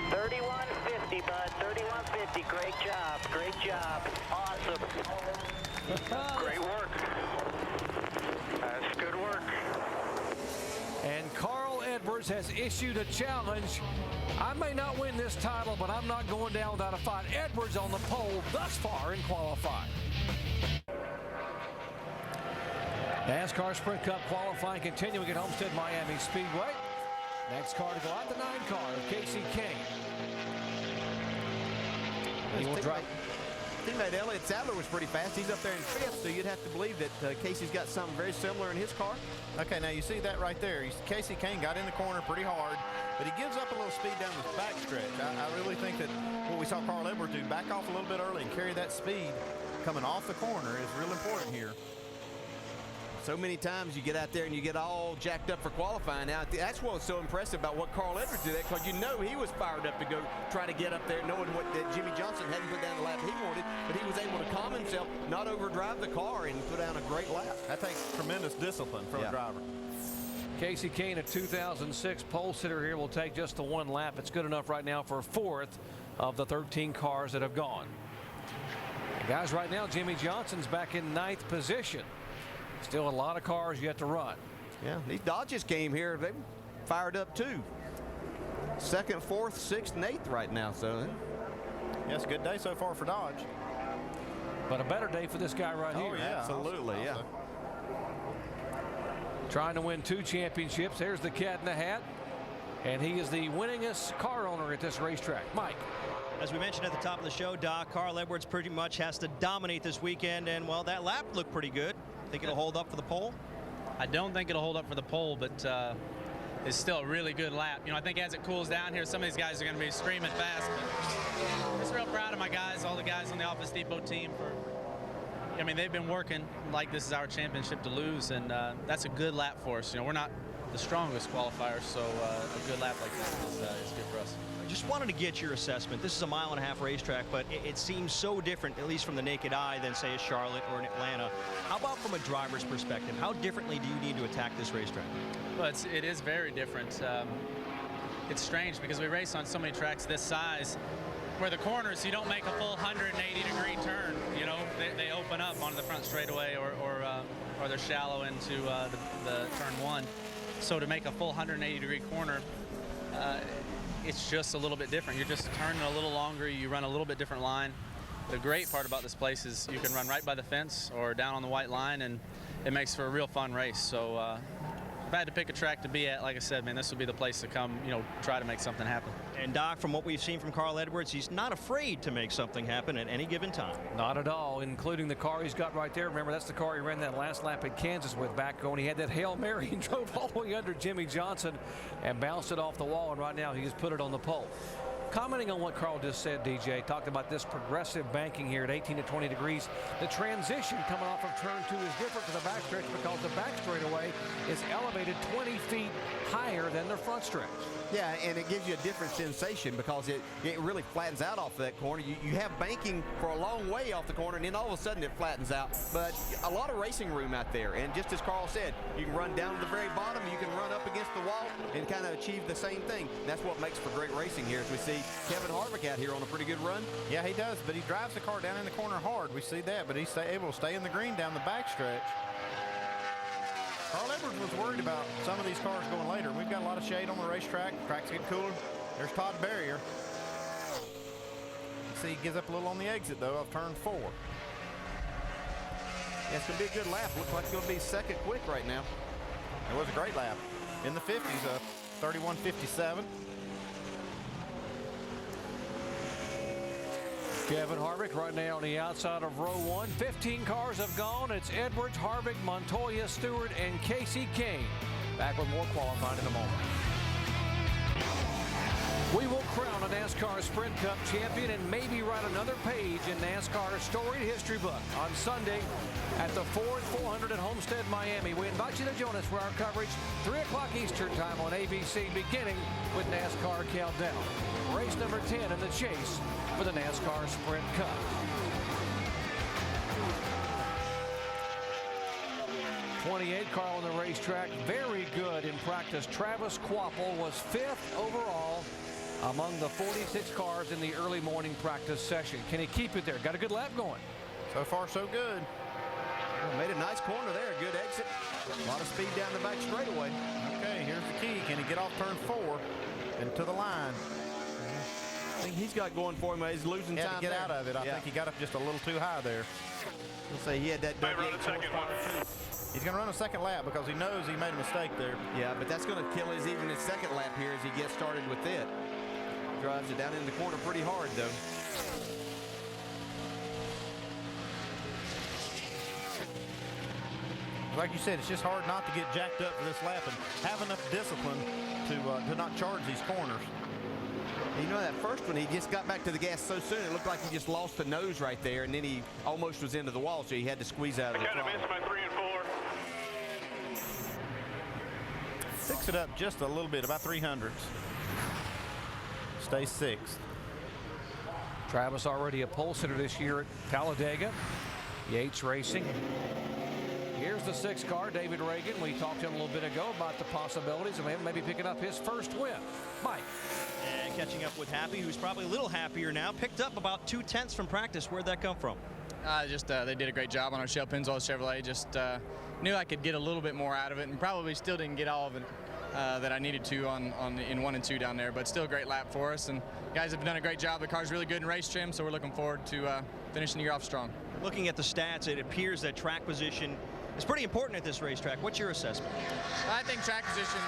31.50, bud. 31.50. Great job. Great job. Awesome. Great work. That's good work. Edwards has issued a challenge. I may not win this title, but I'm not going down without a fight. Edwards on the pole thus far in qualifying. NASCAR Sprint Cup qualifying continuing at Homestead-Miami Speedway. Next car to go out, the 9 car of Casey Kane. He will drive. Teammate Elliott Sadler was pretty fast. He's up there in 5th, so you'd have to believe that Casey's got something very similar in his car. Okay, now you see that right there. Casey Kane got in the corner pretty hard, but he gives up a little speed down this back stretch. I really think that what we saw Carl Edwards do, back off a little bit early and carry that speed coming off the corner, is real important here. So many times you get out there and you get all jacked up for qualifying. Now, that's what was so impressive about what Carl Edwards did, because you know he was fired up to go try to get up there, knowing what that Jimmy Johnson hadn't put down the lap he wanted, but he was able to calm himself, not overdrive the car, and put down a great lap. That takes tremendous discipline from a driver. Casey Kane, a 2006 pole sitter here, will take just the 1 lap. It's good enough right now for 4th of the 13 cars that have gone. And guys, right now, Jimmy Johnson's back in 9th position. Still a lot of cars yet to run. Yeah, these Dodges came here. They fired up too. 2nd, 4th, 6th, and 8th right now. So, yeah, it's a good day so far for Dodge. But a better day for this guy right here. Oh, yeah, absolutely, yeah. Trying to win 2 championships. There's the cat in the hat. And he is the winningest car owner at this racetrack. Mike. As we mentioned at the top of the show, Doc, Carl Edwards pretty much has to dominate this weekend. And, well, that lap looked pretty good. Think it'll hold up for the pole? I don't think it'll hold up for the pole, but it's still a really good lap. You know, I think as it cools down here, some of these guys are going to be screaming fast. But I'm just real proud of my guys, all the guys on the Office Depot team. I mean, they've been working like this is our championship to lose, and that's a good lap for us. You know, we're not the strongest qualifiers, so a good lap like this is good for us. Just wanted to get your assessment. This is a 1.5 mile racetrack, but it seems so different, at least from the naked eye, than, say, a Charlotte or an Atlanta. How about from a driver's perspective? How differently do you need to attack this racetrack? Well, it is very different. It's strange because we race on so many tracks this size where the corners, you don't make a full 180-degree turn. You know, they open up onto the front straightaway or they're shallow into the turn 1. So to make a full 180-degree corner, it's just a little bit different. You're just turning a little longer. You run a little bit different line. The great part about this place is you can run right by the fence or down on the white line, and it makes for a real fun race. So if I had to pick a track to be at, like I said, man, this would be the place to come, you know, try to make something happen. And Doc, from what we've seen from Carl Edwards, he's not afraid to make something happen at any given time. Not at all, including the car he's got right there. Remember, that's the car he ran that last lap at Kansas with back when he had that Hail Mary and drove all the way under Jimmy Johnson and bounced it off the wall, and right now he has put it on the pole. Commenting on what Carl just said, DJ, talked about this progressive banking here at 18 to 20 degrees. The transition coming off of turn 2 is different to the backstretch because the back straightaway is elevated 20 feet higher than the front stretch. Yeah, and it gives you a different sensation because it really flattens out off that corner. You have banking for a long way off the corner, and then all of a sudden it flattens out. But a lot of racing room out there. And just as Carl said, you can run down to the very bottom, you can run up against the wall and kind of achieve the same thing. That's what makes for great racing here, as we see Kevin Harvick out here on a pretty good run. Yeah, he does, but he drives the car down in the corner hard. We see that, but he's able to stay in the green down the backstretch. Carl Edwards was worried about some of these cars going later. We've got a lot of shade on the racetrack. Track's getting cooler. There's Todd Berrier. See, he gives up a little on the exit, though, of turn 4. Yeah, it's going to be a good lap. Looks like it's going to be second quick right now. It was a great lap. In the 50s, 31.57. Kevin Harvick right now on the outside of row 1. 15 cars have gone. It's Edwards, Harvick, Montoya, Stewart, and Casey Kane. Back with more qualifying in a moment. We will crown a NASCAR Sprint Cup champion and maybe write another page in NASCAR's storied history book on Sunday at the Ford 400 at Homestead-Miami. We invite you to join us for our coverage 3 o'clock Eastern time on ABC, beginning with NASCAR Countdown. Race number 10 in the chase for the NASCAR Sprint Cup. '28 car on the racetrack, very good in practice. Travis Quapple was 5th overall among the 46 cars in the early morning practice session. Can he keep it there? Got a good lap going. So far, so good. Made a nice corner there, good exit. A lot of speed down the back straightaway. Okay, here's the key. Can he get off turn 4 and to the line? I think he's got going for him. He's losing time to get out of it. I think he got up just a little too high there. We'll say he had that W8 horsepower too. He's going to run a second lap because he knows he made a mistake there. Yeah, but that's going to kill his second lap here as he gets started with it. Drives it down in the corner pretty hard though. Like you said, it's just hard not to get jacked up for this lap and have enough discipline to not charge these corners. You know, that first one, he just got back to the gas so soon, it looked like he just lost the nose right there, and then he almost was into the wall, so he had to squeeze out of the throttle. I kind of missed my 3 and 4. Fix it up just a little bit, about 300s. Stay 6th. Travis already a pole sitter this year at Talladega. Yates Racing. Here's the 6th car, David Reagan. We talked to him a little bit ago about the possibilities of him maybe picking up his first win. Mike. And catching up with Happy, who's probably a little happier now. Picked up about 2/10 from practice. Where'd that come from? They did a great job on our Shell Pennzoil Chevrolet. Just knew I could get a little bit more out of it, and probably still didn't get all of it that I needed to in 1 and 2 down there. But still a great lap for us, and guys have done a great job. The car's really good in race trim, so we're looking forward to finishing the year off strong. Looking at the stats, it appears that track position is pretty important at this racetrack. What's your assessment? I think track position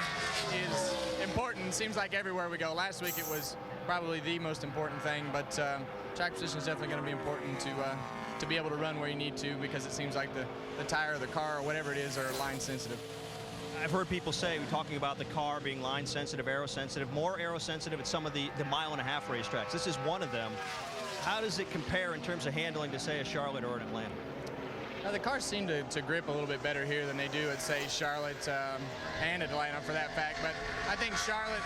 is important. Seems like everywhere we go. Last week it was probably the most important thing, but track position is definitely going to be important to be able to run where you need to, because it seems like the tire or the car or whatever it is are line sensitive. I've heard people say, talking about the car being line sensitive, aero sensitive, more aero sensitive at some of the mile-and-a-half racetracks. This is one of them. How does it compare in terms of handling to, say, a Charlotte or an Atlanta? The cars seem to grip a little bit better here than they do at, say, Charlotte and Atlanta for that fact. But I think Charlotte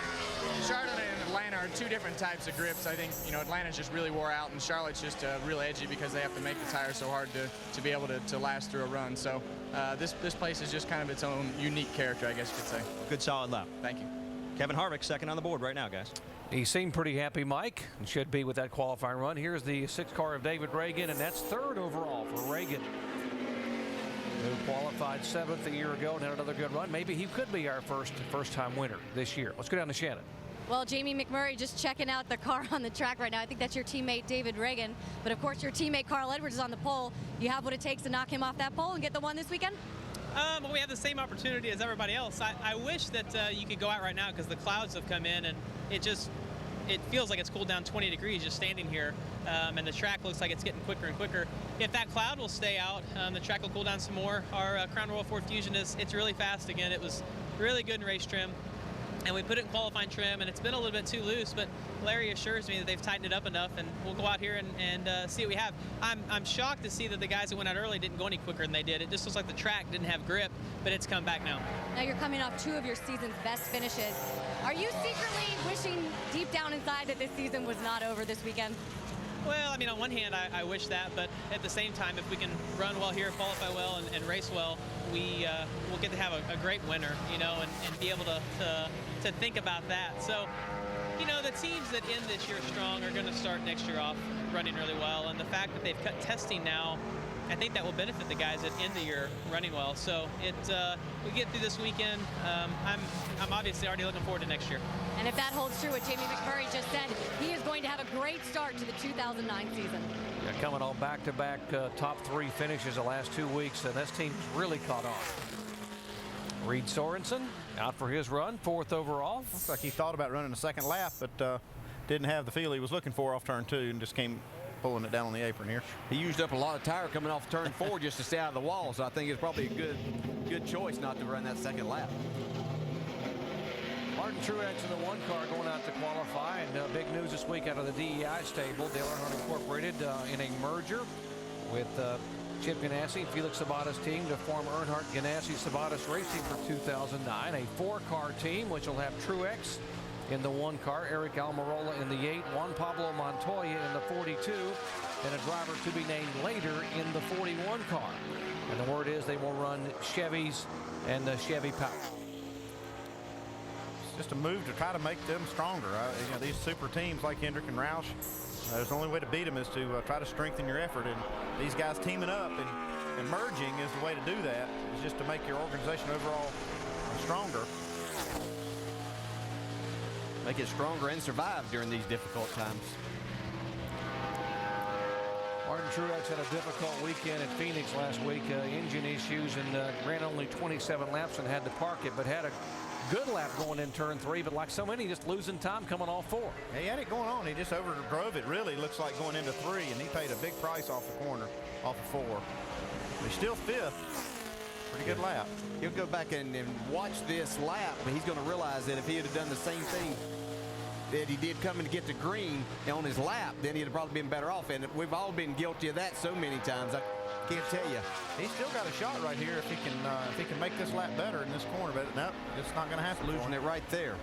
and Atlanta are 2 different types of grips. I think, Atlanta's just really wore out, and Charlotte's just real edgy because they have to make the tires so hard to be able to last through a run. So this place is just kind of its own unique character, I guess you could say. Good solid lap. Thank you. Kevin Harvick, second on the board right now, guys. He seemed pretty happy, Mike, and should be with that qualifying run. Here's the 6th car of David Reagan, and that's 3rd overall for Reagan, who qualified 7th a year ago and had another good run. Maybe he could be our first-time winner this year. Let's go down to Shannon. Well, Jamie McMurray just checking out the car on the track right now. I think that's your teammate, David Reagan. But, of course, your teammate, Carl Edwards, is on the pole. You have what it takes to knock him off that pole and get the one this weekend? Well, we have the same opportunity as everybody else. I wish that you could go out right now because the clouds have come in, and it feels like it's cooled down 20 degrees just standing here, and the track looks like it's getting quicker and quicker. If that cloud will stay out, the track will cool down some more. Our Crown Royal 4 Fusion it's really fast again. It was really good in race trim, and we put it in qualifying trim, and it's been a little bit too loose, but Larry assures me that they've tightened it up enough, and we'll go out here and see what we have. I'm shocked to see that the guys that went out early didn't go any quicker than they did. It just looks like the track didn't have grip, but it's come back now. Now you're coming off 2 of your season's best finishes. Are you secretly wishing deep down inside that this season was not over this weekend? Well, I mean, on one hand, I wish that, but at the same time, if we can run well here, qualify well, and race well, we'll get to have a great winner, and be able to think about that. So, the teams that end this year strong are going to start next year off running really well, and the fact that they've cut testing now, I think that will benefit the guys that end the year running well. So we get through this weekend. I'm obviously already looking forward to next year. And if that holds true, what Jamie McMurray just said, he is going to have a great start to the 2009 season. Yeah, coming on back-to-back top 3 finishes the last 2 weeks, and this team's really caught on. Reed Sorensen out for his run, 4th overall. Looks like he thought about running a second lap, but didn't have the feel he was looking for off turn 2 and just came pulling it down on the apron here. He used up a lot of tire coming off turn 4 just to stay out of the wall, so I think it's probably a good choice not to run that second lap. Martin Truex in the 1 car going out to qualify, and big news this week out of the DEI stable. Dale Earnhardt Incorporated in a merger with Chip Ganassi, Felix Sabata's team to form Earnhardt Ganassi Sabatas Racing for 2009. A 4-car team which will have Truex in the 1 car, Eric Almirola in the 8, Juan Pablo Montoya in the 42, and a driver to be named later in the 41 car. And the word is they will run Chevys and the Chevy Power. It's just a move to try to make them stronger. These super teams like Hendrick and Roush, there's the only way to beat them is to try to strengthen your effort. And these guys teaming up and and merging is the way to do that. It's just to make your organization overall stronger. Make it stronger and survive during these difficult times. Martin Truex had a difficult weekend at Phoenix last week. Engine issues, and ran only 27 laps and had to park it, but had a good lap going in turn 3, but like so many, just losing time coming off 4. He had it going on. He just overdrove it, really, looks like, going into 3, and he paid a big price off the corner, off of 4. But he's still 5th. Pretty good lap. He'll go back and watch this lap, but he's going to realize that if he had done the same thing that he did coming to get to green on his lap, then he'd have probably been better off. And we've all been guilty of that so many times. I can't tell you. He's still got a shot right here if he can make this lap better in this corner. But no, it's not going to happen. Losing it right there.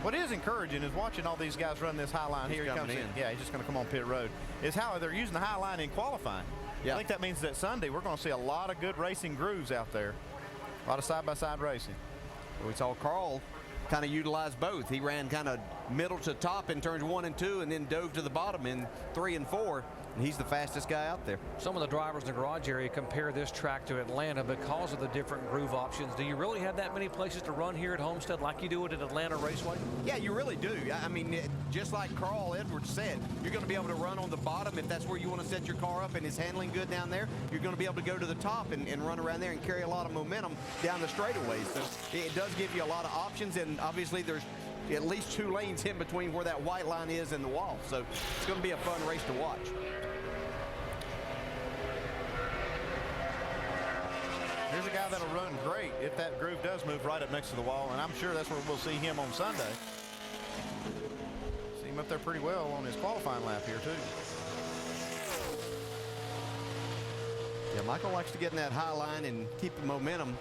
What is encouraging is watching all these guys run this high line. Here he comes in. Yeah, he's just going to come on pit road. Is how they're using the high line in qualifying. Yeah. I think that means that Sunday we're going to see a lot of good racing grooves out there. A lot of side-by-side racing. We saw Carl kind of utilize both. He ran kind of middle to top in turns 1 and 2 and then dove to the bottom in 3 and 4. And he's the fastest guy out there. Some of the drivers in the garage area compare this track to Atlanta because of the different groove options. Do you really have that many places to run here at Homestead like you do it at Atlanta Raceway? Yeah, you really do. I mean, just like Carl Edwards said, you're going to be able to run on the bottom if that's where you want to set your car up and it's handling good down there. You're going to be able to go to the top and run around there and carry a lot of momentum down the straightaways. So it does give you a lot of options, and obviously there's at least 2 lanes in between where that white line is and the wall. So it's going to be a fun race to watch. Here's a guy that'll run great if that groove does move right up next to the wall, and I'm sure that's where we'll see him on Sunday. See him up there pretty well on his qualifying lap here, too. Yeah, Michael likes to get in that high line and keep the momentum.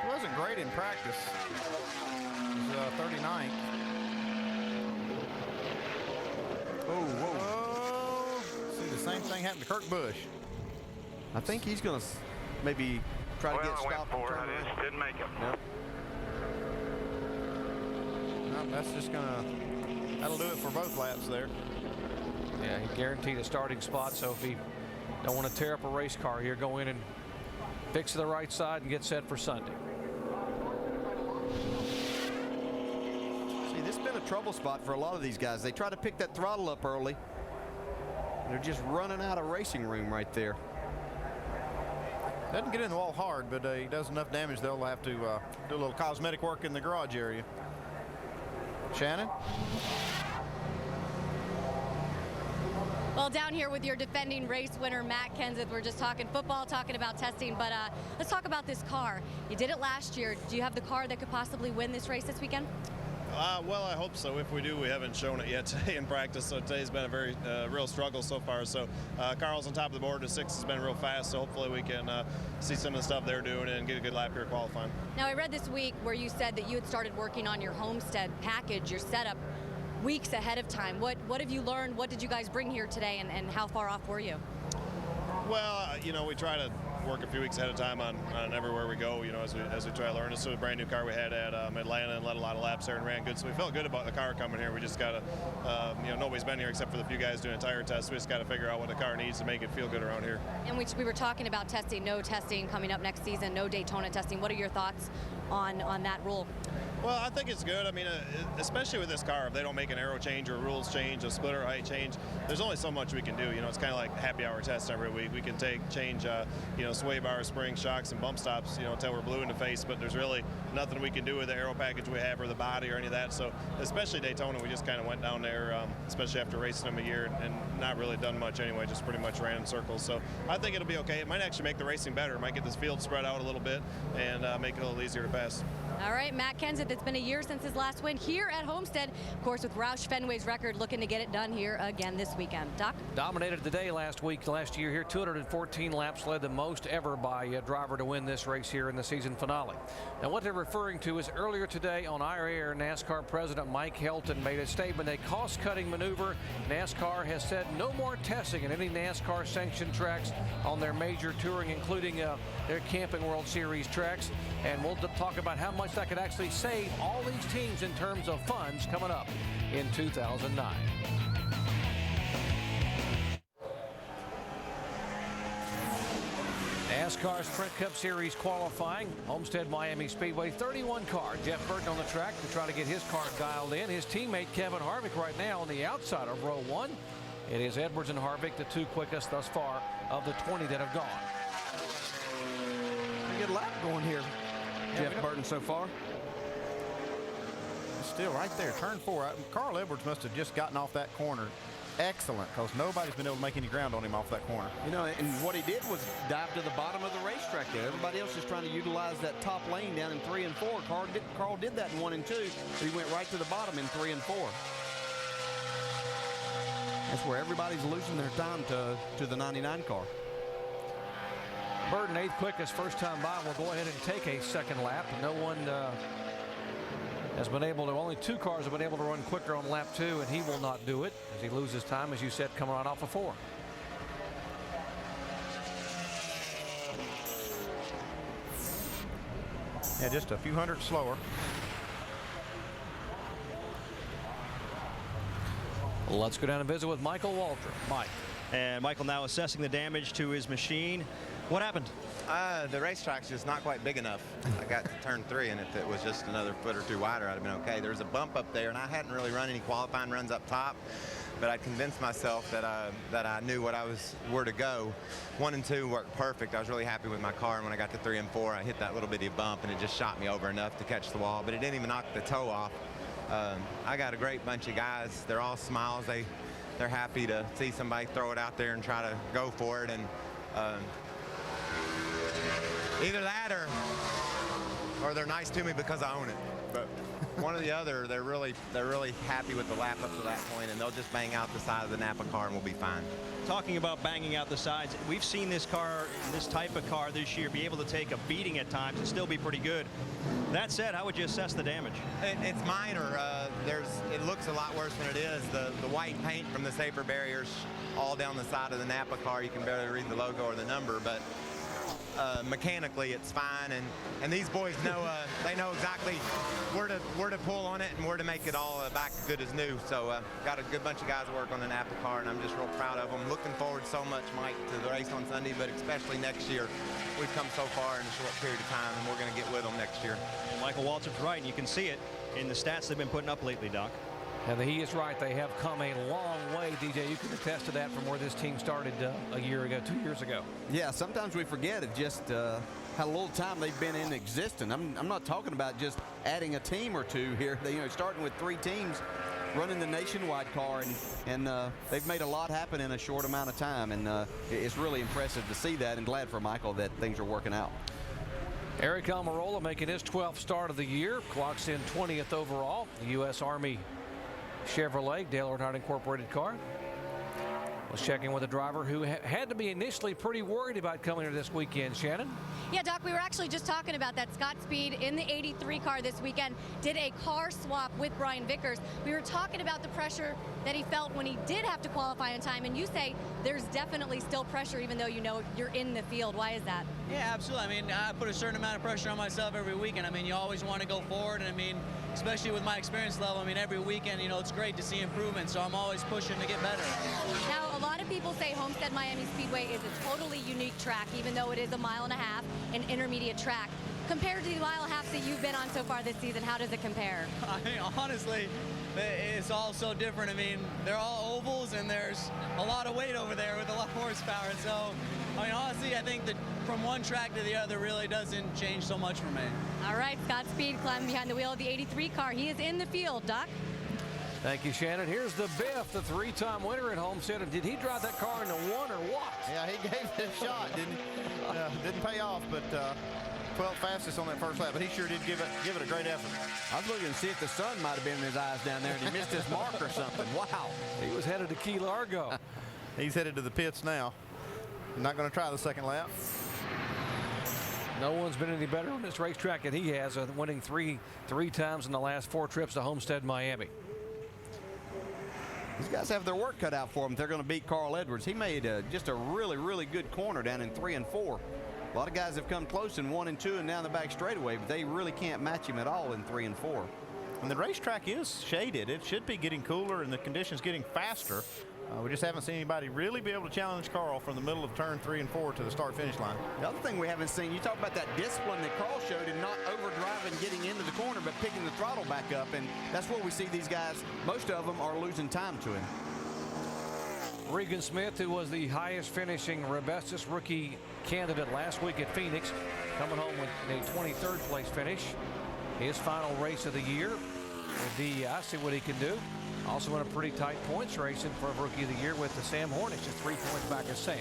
He wasn't great in practice. He was 39th. Whoa. See, the same thing happened to Kurt Busch. I think he's going to maybe try to get stopped. Didn't make him. Nope. No, that's just that'll do it for both laps there. Yeah, he guaranteed a starting spot, so if he don't want to tear up a race car here, go in and fix the right side and get set for Sunday. See, this has been a trouble spot for a lot of these guys. They try to pick that throttle up early. They're just running out of racing room right there. Doesn't get in the wall hard, but he does enough damage they'll have to do a little cosmetic work in the garage area. Shannon? Well, down here with your defending race winner, Matt Kenseth, we're just talking football, talking about testing, but let's talk about this car. You did it last year. Do you have the car that could possibly win this race this weekend? Well, I hope so. If we do, we haven't shown it yet today in practice, so today's been a very real struggle so far. So Carl's on top of the board. The 6 has been real fast, so hopefully we can see some of the stuff they're doing and get a good lap here qualifying. Now, I read this week where you said that you had started working on your Homestead package, your setup, weeks ahead of time. What have you learned? What did you guys bring here today, and how far off were you? Well, we try to work a few weeks ahead of time on everywhere we go, as we try to learn. This was a brand new car we had at Atlanta and led a lot of laps there and ran good, so we felt good about the car coming here. We just got to, nobody's been here except for the few guys doing a tire test. We just got to figure out what the car needs to make it feel good around here. And we were talking about testing, no testing coming up next season, no Daytona testing. What are your thoughts on that rule? Well, I think it's good. I mean, especially with this car, if they don't make an aero change or rules change, a splitter height change, there's only so much we can do. It's kind of like happy hour tests every week. We can change, sway bar, springs, shocks, and bump stops, until we're blue in the face. But there's really nothing we can do with the aero package we have or the body or any of that. So, especially Daytona, we just kind of went down there, especially after racing them a year and not really done much anyway. Just pretty much ran in circles. So, I think it'll be okay. It might actually make the racing better. It might get this field spread out a little bit and make it a little easier to pass. All right, Matt Kenseth, it's been a year since his last win here at Homestead. Of course, with Roush Fenway's record, looking to get it done here again this weekend. Doc? Dominated the day last year here. 214 laps, led the most ever by a driver to win this race here in the season finale. Now, what they're referring to is earlier today on our air, NASCAR President Mike Helton made a statement, a cost-cutting maneuver. NASCAR has said no more testing in any NASCAR sanctioned tracks on their major touring, including their Camping World Series tracks. And we'll talk about how much that could actually save all these teams in terms of funds coming up in 2009. NASCAR Sprint Cup Series qualifying, Homestead-Miami Speedway, 31 car. Jeff Burton on the track to try to get his car dialed in. His teammate Kevin Harvick right now on the outside of row 1. It is Edwards and Harvick, the 2 quickest thus far of the 20 that have gone. Pretty good lap going here, Jeff Burton so far. Still right there, turn 4. Carl Edwards must have just gotten off that corner. Excellent, because nobody's been able to make any ground on him off that corner. You know, and what he did was dive to the bottom of the racetrack there. Everybody else is trying to utilize that top lane down in 3 and 4. Carl did that in 1 and 2. He went right to the bottom in 3 and 4. That's where everybody's losing their time to the 99 car. Burton, 8th quickest, first time by, will go ahead and take a second lap. No one has been able to, only 2 cars have been able to run quicker on lap 2, and he will not do it as he loses time, as you said, coming right off of 4. Yeah, just a few hundred slower. Let's go down and visit with Michael Waltrip. Mike. And Michael now assessing the damage to his machine. What happened? The racetrack's just not quite big enough. I got to turn 3, and if it was just another foot or 2 wider, I'd have been okay. There was a bump up there, and I hadn't really run any qualifying runs up top, but I convinced myself that I knew where to go. 1 and 2 worked perfect. I was really happy with my car, and when I got to 3 and 4, I hit that little bitty bump, and it just shot me over enough to catch the wall, but it didn't even knock the toe off. I got a great bunch of guys. They're all smiles. They're happy to see somebody throw it out there and try to go for it, and either that or they're nice to me because I own it. But one or the other, they're really happy with the lap up to that point, and they'll just bang out the side of the Napa car and we'll be fine. Talking about banging out the sides, we've seen this car, this type of car this year, be able to take a beating at times and still be pretty good. That said, how would you assess the damage? It's minor. It looks a lot worse than it is. The white paint from the safer barriers all down the side of the Napa car, you can barely read the logo or the number, but mechanically it's fine, and these boys know they know exactly where to pull on it and where to make it all back good as new. So got a good bunch of guys that work on the Napa car, and I'm just real proud of them. Looking forward so much, Mike, to the race on Sunday, but especially next year. We've come so far in a short period of time, and we're going to get with them next year. Well, Michael Waltrip's right, and you can see it in the stats they've been putting up lately, Doc. And he is right. They have come a long way, DJ. You can attest to that from where this team started a year ago, 2 years ago. Yeah, sometimes we forget it just how little time they've been in existence. I'm not talking about just adding a team or 2 here. They, starting with 3 teams running the nationwide car, and they've made a lot happen in a short amount of time, and it's really impressive to see that, and glad for Michael that things are working out. Eric Almirola making his 12th start of the year, clocks in 20th overall. The U.S. Army Chevrolet, Dale Earnhardt Incorporated car. Was checking with a driver who had to be initially pretty worried about coming here this weekend. Shannon? Yeah, Doc, we were actually just talking about that. Scott Speed in the 83 car this weekend did a car swap with Brian Vickers. We were talking about the pressure that he felt when he did have to qualify in time, and you say there's definitely still pressure even though you know you're in the field. Why is that? Yeah, absolutely. I mean, I put a certain amount of pressure on myself every weekend. I mean, you always want to go forward, and I mean, especially with my experience level, I mean, every weekend, it's great to see improvement, so I'm always pushing to get better. Now, a lot of people say Homestead-Miami Speedway is a totally unique track, even though it is a 1.5 mile, an intermediate track. Compared to the 1.5 miles that you've been on so far this season, how does it compare? I mean, honestly, it's all so different. I mean, they're all ovals, and there's a lot of weight over there with a lot of horsepower. So, I mean, honestly, I think that from one track to the other really doesn't change so much for me. All right, Scott Speed climbing behind the wheel of the 83 car. He is in the field, Doc. Thank you, Shannon. Here's the Biff, the 3-time winner at Homestead. And did he drive that car into 1 or what? Yeah, he gave it a shot, didn't he? Didn't pay off, but 12th fastest on that first lap, but he sure did give it a great effort. I was looking to see if the sun might have been in his eyes down there and he missed his mark or something. Wow. He was headed to Key Largo. He's headed to the pits now. Not going to try the second lap. No one's been any better on this racetrack than he has, winning three times in the last 4 trips to Homestead-Miami. These guys have their work cut out for them. They're going to beat Carl Edwards. He made just a really, really good corner down in 3 and 4. A lot of guys have come close in 1 and 2 and down the back straightaway, but they really can't match him at all in 3 and 4. And the racetrack is shaded. It should be getting cooler and the conditions getting faster. We just haven't seen anybody really be able to challenge Carl from the middle of turn 3 and 4 to the start-finish line. The other thing we haven't seen, you talk about that discipline that Carl showed in not overdriving, getting into the corner, but picking the throttle back up. And that's where we see these guys, most of them are losing time to him. Regan Smith, who was the highest finishing Rebestos rookie candidate last week at Phoenix, coming home with a 23rd place finish. His final race of the year. I see what he can do. Also in a pretty tight points racing for Rookie of the Year with the Sam Hornick, just 3 points back of Sam.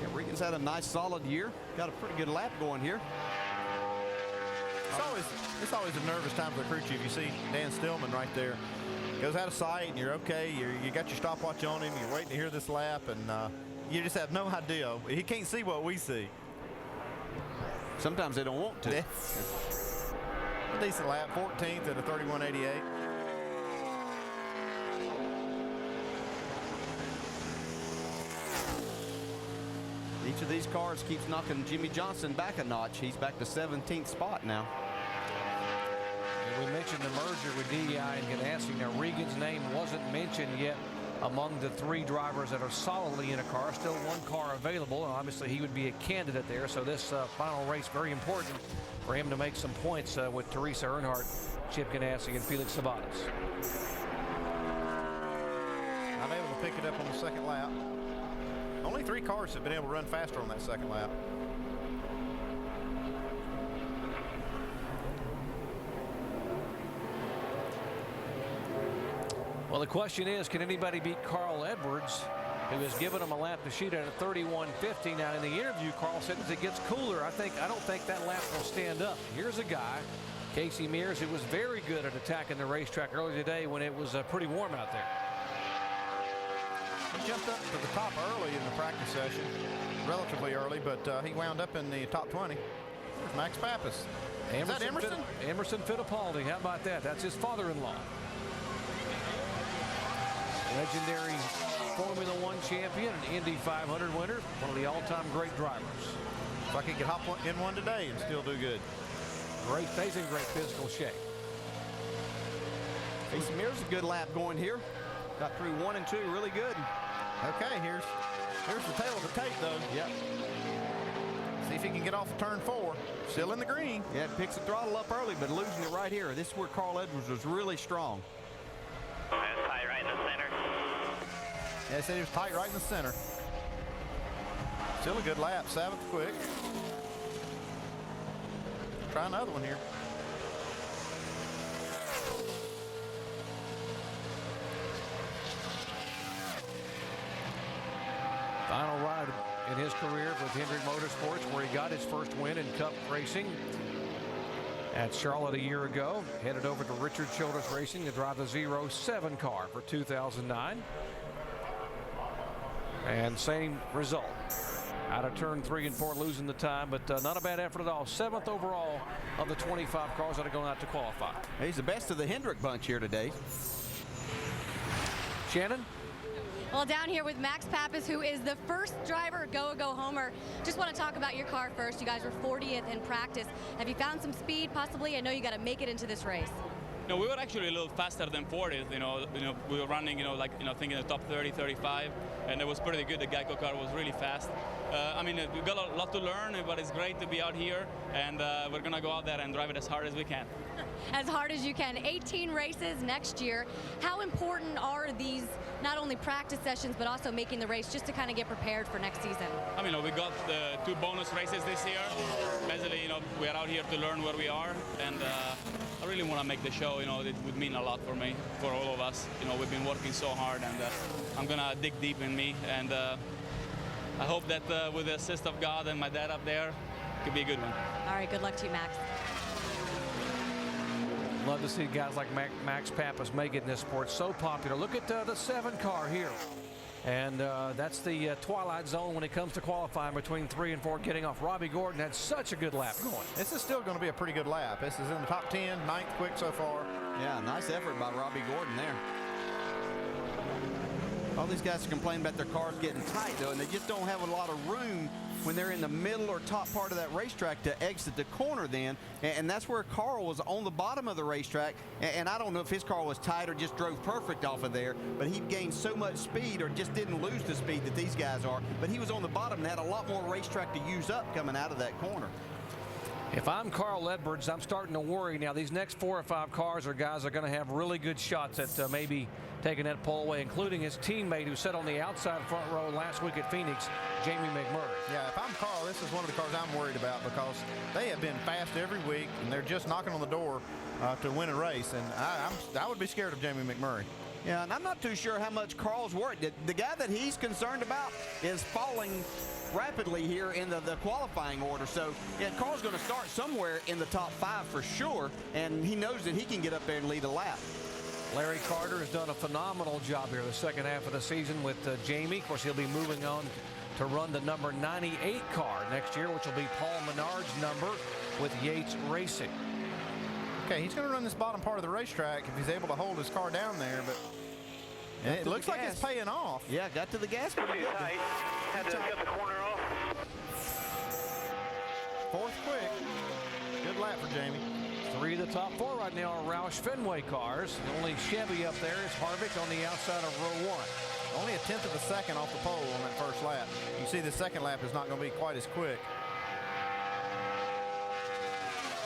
Yeah, Regan's had a nice solid year. Got a pretty good lap going here. It's always a nervous time for the crew chief. You see Dan Stillman right there. Goes out of sight and you're okay. You got your stopwatch on him. You're waiting to hear this lap and you just have no idea. He can't see what we see. Sometimes they don't want to. A decent lap, 14th at a 31.88. Each of these cars keeps knocking Jimmy Johnson back a notch. He's back to 17th spot now. And we mentioned the merger with DEI and Ganassi. Now Regan's name wasn't mentioned yet among the 3 drivers that are solidly in a car. Still 1 car available, and obviously he would be a candidate there. So this final race very important for him to make some points with Teresa Earnhardt, Chip Ganassi, and Felix Sabates. Not able to pick it up on the second lap. Only 3 cars have been able to run faster on that second lap. Well, the question is, can anybody beat Carl Edwards, who has given him a lap to shoot at a 31.50? Now, in the interview, Carl said as it gets cooler, I don't think that lap will stand up. Here's a guy, Casey Mears, who was very good at attacking the racetrack earlier today when it was pretty warm out there. He jumped up to the top early in the practice session, relatively early, but he wound up in the top 20. There's Max Pappas. Is that Emerson? Emerson Fittipaldi. How about that? That's his father-in-law. Legendary Formula One champion and Indy 500 winner, one of the all-time great drivers. If I could get hop in one today and still do good. Stays in great physical shape. Casey Mears, a good lap going here. Got through 1 and 2, really good. Okay, here's the tail of the tape, though. Yep. See if he can get off of turn 4. Still in the green. Yeah, picks the throttle up early, but losing it right here. This is where Carl Edwards was really strong. That's tight right in the center. Yeah, I said he was tight right in the center. Still a good lap, 7th quick. Try another one here. Final ride in his career with Hendrick Motorsports, where he got his first win in Cup racing at Charlotte a year ago. Headed over to Richard Childress Racing to drive the 07 car for 2009. And same result. Out of turn 3 and 4, losing the time, but not a bad effort at all. 7th overall of the 25 cars that are going out to qualify. He's the best of the Hendrick bunch here today. Shannon? Well, down here with Max Pappas, who is the first driver go homer. Just want to talk about your car first. You guys were 40th in practice. Have you found some speed possibly? I know you got to make it into this race. No, we were actually a little faster than 40th. We were running, thinking the top 30, 35, and it was pretty good. The Geico car was really fast. We've got a lot to learn, but it's great to be out here, and we're gonna go out there and drive it as hard as we can. As hard as you can. 18 races next year. How important are these, not only practice sessions, but also making the race just to kind of get prepared for next season? We got 2 bonus races this year. Basically, we are out here to learn where we are, and I really want to make the show. It would mean a lot for me, for all of us. We've been working so hard, and I'm gonna dig deep in me, and I hope that with the assist of God and my dad up there, it could be a good one. All right, good luck to you, Max. Love to see guys like Max Pappas make it in this sport. So popular. Look at the 7 car here. And that's the twilight zone when it comes to qualifying between 3 and 4 getting off. Robbie Gordon had such a good lap going. This is still going to be a pretty good lap. This is in the top 10, 9th quick so far. Yeah, nice effort by Robbie Gordon there. All these guys are complaining about their cars getting tight, though, and they just don't have a lot of room when they're in the middle or top part of that racetrack to exit the corner then. And that's where Carl was on the bottom of the racetrack. And I don't know if his car was tight or just drove perfect off of there, but he gained so much speed or just didn't lose the speed that these guys are. But he was on the bottom and had a lot more racetrack to use up coming out of that corner. If I'm Carl Edwards, I'm starting to worry now. These next 4 or 5 cars are guys are going to have really good shots at maybe taking that pole away, including his teammate who sat on the outside front row last week at Phoenix, Jamie McMurray. Yeah, if I'm Carl, this is one of the cars I'm worried about because they have been fast every week, and they're just knocking on the door to win a race, and I would be scared of Jamie McMurray. Yeah, and I'm not too sure how much Carl's worried. The guy that he's concerned about is falling rapidly here in the qualifying order. So, yeah, Carl's going to start somewhere in the top 5 for sure, and he knows that he can get up there and lead a lap. Larry Carter has done a phenomenal job here the second half of the season with Jamie. Of course, he'll be moving on to run the number 98 car next year, which will be Paul Menard's number with Yates Racing. Okay, he's going to run this bottom part of the racetrack if he's able to hold his car down there, but and it looks like it's paying off. Yeah, got to the gas pretty good. Tight. Had to cut the corner off. 4th quick. Good lap for Jamie. 3 of the top 4 right now are Roush Fenway cars. The only Chevy up there is Harvick on the outside of row 1. Only a 1/10 of a second off the pole on that first lap. You see the second lap is not going to be quite as quick.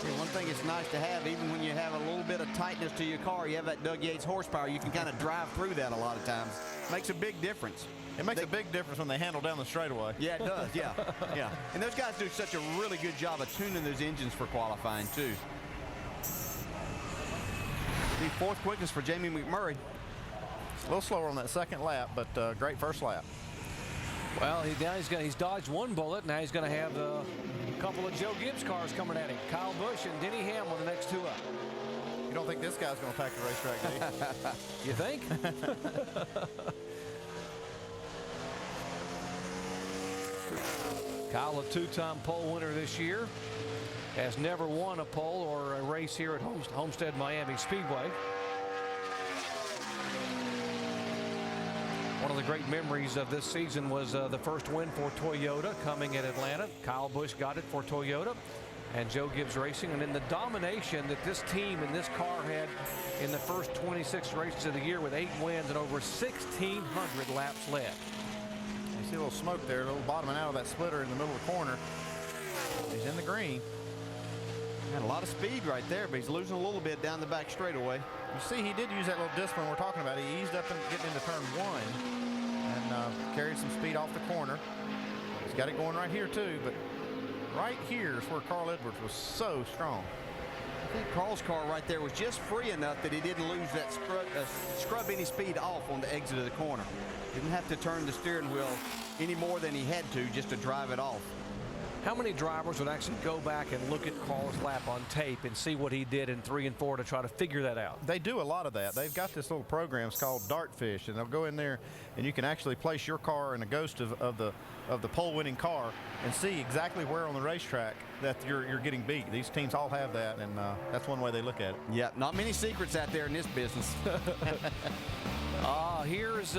Yeah, one thing it's nice to have, even when you have a little bit of tightness to your car, you have that Doug Yates horsepower, you can kind of drive through that a lot of times. Makes a big difference. It makes a big difference when they handle down the straightaway. Yeah, it does, yeah. Yeah. And those guys do such a really good job of tuning those engines for qualifying, too. The 4th quickest for Jamie McMurray. A little slower on that second lap, but great first lap. Well, he's dodged 1 bullet. Now he's going to have a couple of Joe Gibbs cars coming at him. Kyle Busch and Denny Hamlin, the next 2 up. You don't think this guy's going to attack the racetrack, do you? You think? Kyle, a 2-time pole winner this year, has never won a pole or a race here at Homestead-Miami Speedway. One of the great memories of this season was the first win for Toyota coming in Atlanta. Kyle Busch got it for Toyota and Joe Gibbs Racing. And in the domination that this team and this car had in the first 26 races of the year with 8 wins and over 1,600 laps led. You see a little smoke there, a little bottoming out of that splitter in the middle of the corner. He's in the green. Got a lot of speed right there, but he's losing a little bit down the back straightaway. You see, he did use that little discipline we're talking about. He eased up and getting into turn 1 and carried some speed off the corner. He's got it going right here, too, but right here is where Carl Edwards was so strong. I think Carl's car right there was just free enough that he didn't lose that scrub any speed off on the exit of the corner. Didn't have to turn the steering wheel any more than he had to just to drive it off. How many drivers would actually go back and look at Carl's lap on tape and see what he did in 3 and 4 to try to figure that out? They do a lot of that. They've got this little program called Dartfish, and they'll go in there and you can actually place your car in a ghost of the pole-winning car and see exactly where on the racetrack that you're getting beat. These teams all have that, and that's one way they look at it. Yeah, not many secrets out there in this business. Here's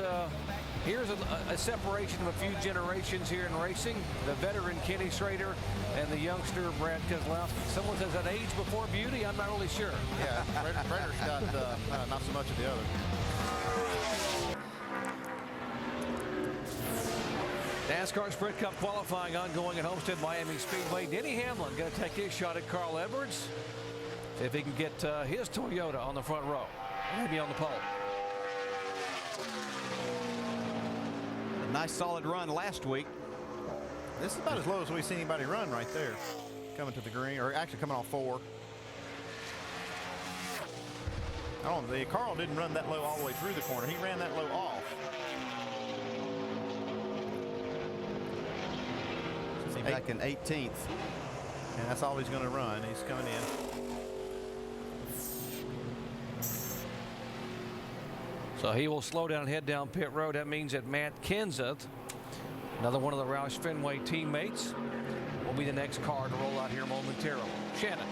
a separation of a few generations here in racing. The veteran Kenny Schrader and the youngster Brad Keselowski. Someone says that age before beauty. I'm not really sure. Yeah, Schrader's got not so much of the other. NASCAR Sprint Cup qualifying ongoing at Homestead-Miami Speedway. Denny Hamlin going to take his shot at Carl Edwards. See if he can get his Toyota on the front row. Maybe on the pole. A nice solid run last week. This is about as low as we've seen anybody run right there. Coming to the green, or actually coming off 4. Carl didn't run that low all the way through the corner. He ran that low off. He's back in 18th. And that's all he's going to run. He's coming in. So he will slow down and head down pit road. That means that Matt Kenseth, another one of the Roush Fenway teammates, will be the next car to roll out here momentarily. Shannon.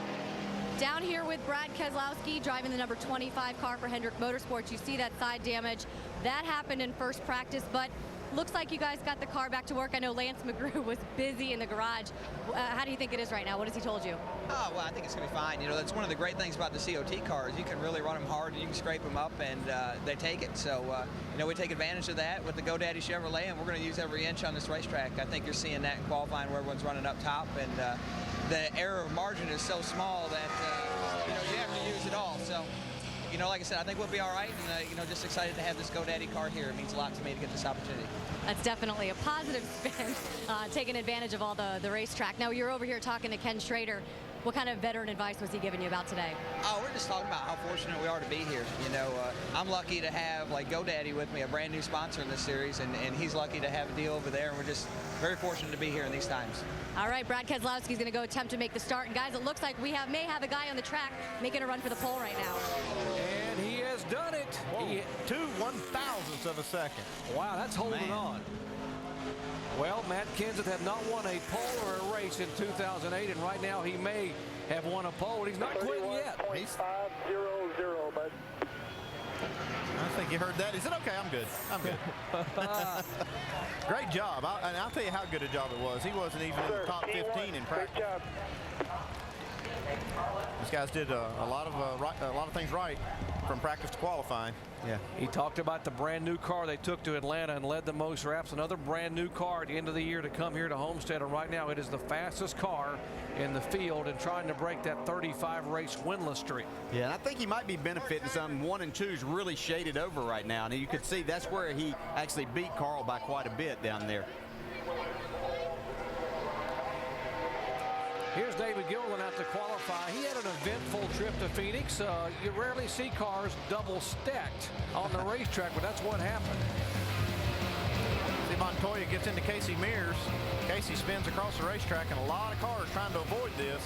Down here with Brad Keselowski driving the number 25 car for Hendrick Motorsports. You see that side damage. That happened in first practice, but looks like you guys got the car back to work. I know Lance McGrew was busy in the garage. How do you think it is right now? What has he told you? Oh, well, I think it's going to be fine. You know, that's one of the great things about the COT cars. You can really run them hard and you can scrape them up, and they take it. So, you know, we take advantage of that with the GoDaddy Chevrolet, and we're going to use every inch on this racetrack. I think you're seeing that in qualifying where everyone's running up top, and the error of margin is so small that, you know, you have to use it all. So, you know, like I said, I think we'll be all right, and, you know, just excited to have this GoDaddy car here. It means a lot to me to get this opportunity. That's definitely a positive spin, taking advantage of all the racetrack. Now, you're over here talking to Ken Schrader. What kind of veteran advice was he giving you about today? Oh, we're just talking about how fortunate we are to be here. You know, I'm lucky to have, like, GoDaddy with me, a brand new sponsor in this series, and he's lucky to have a deal over there, and we're just very fortunate to be here in these times. All right, Brad Keselowski's going to go attempt to make the start. And, guys, it looks like we may have a guy on the track making a run for the pole right now. And he has done it. Whoa, 2 1/1000ths of a second. Wow, that's holding on. Well, Matt Kenseth had not won a pole or a race in 2008, and right now he may have won a pole, and he's not quitting yet. 500, bud. I think you heard that. He said, okay, I'm good. I'm good. Great job. And I'll tell you how good a job it was. He wasn't even in the top 15 in practice. Good job. These guys did a lot of things right from practice to qualifying. Yeah. He talked about the brand new car they took to Atlanta and led the most laps. Another brand new car at the end of the year to come here to Homestead, and right now it is the fastest car in the field and trying to break that 35 race winless streak. Yeah, and I think he might be benefiting some. 1 and 2's really shaded over right now, and you could see that's where he actually beat Carl by quite a bit down there. Here's David Gilliland out to qualify. He had an eventful trip to Phoenix. You rarely see cars double stacked on the racetrack, but that's what happened. See, Montoya gets into Casey Mears. Casey spins across the racetrack, and a lot of cars trying to avoid this.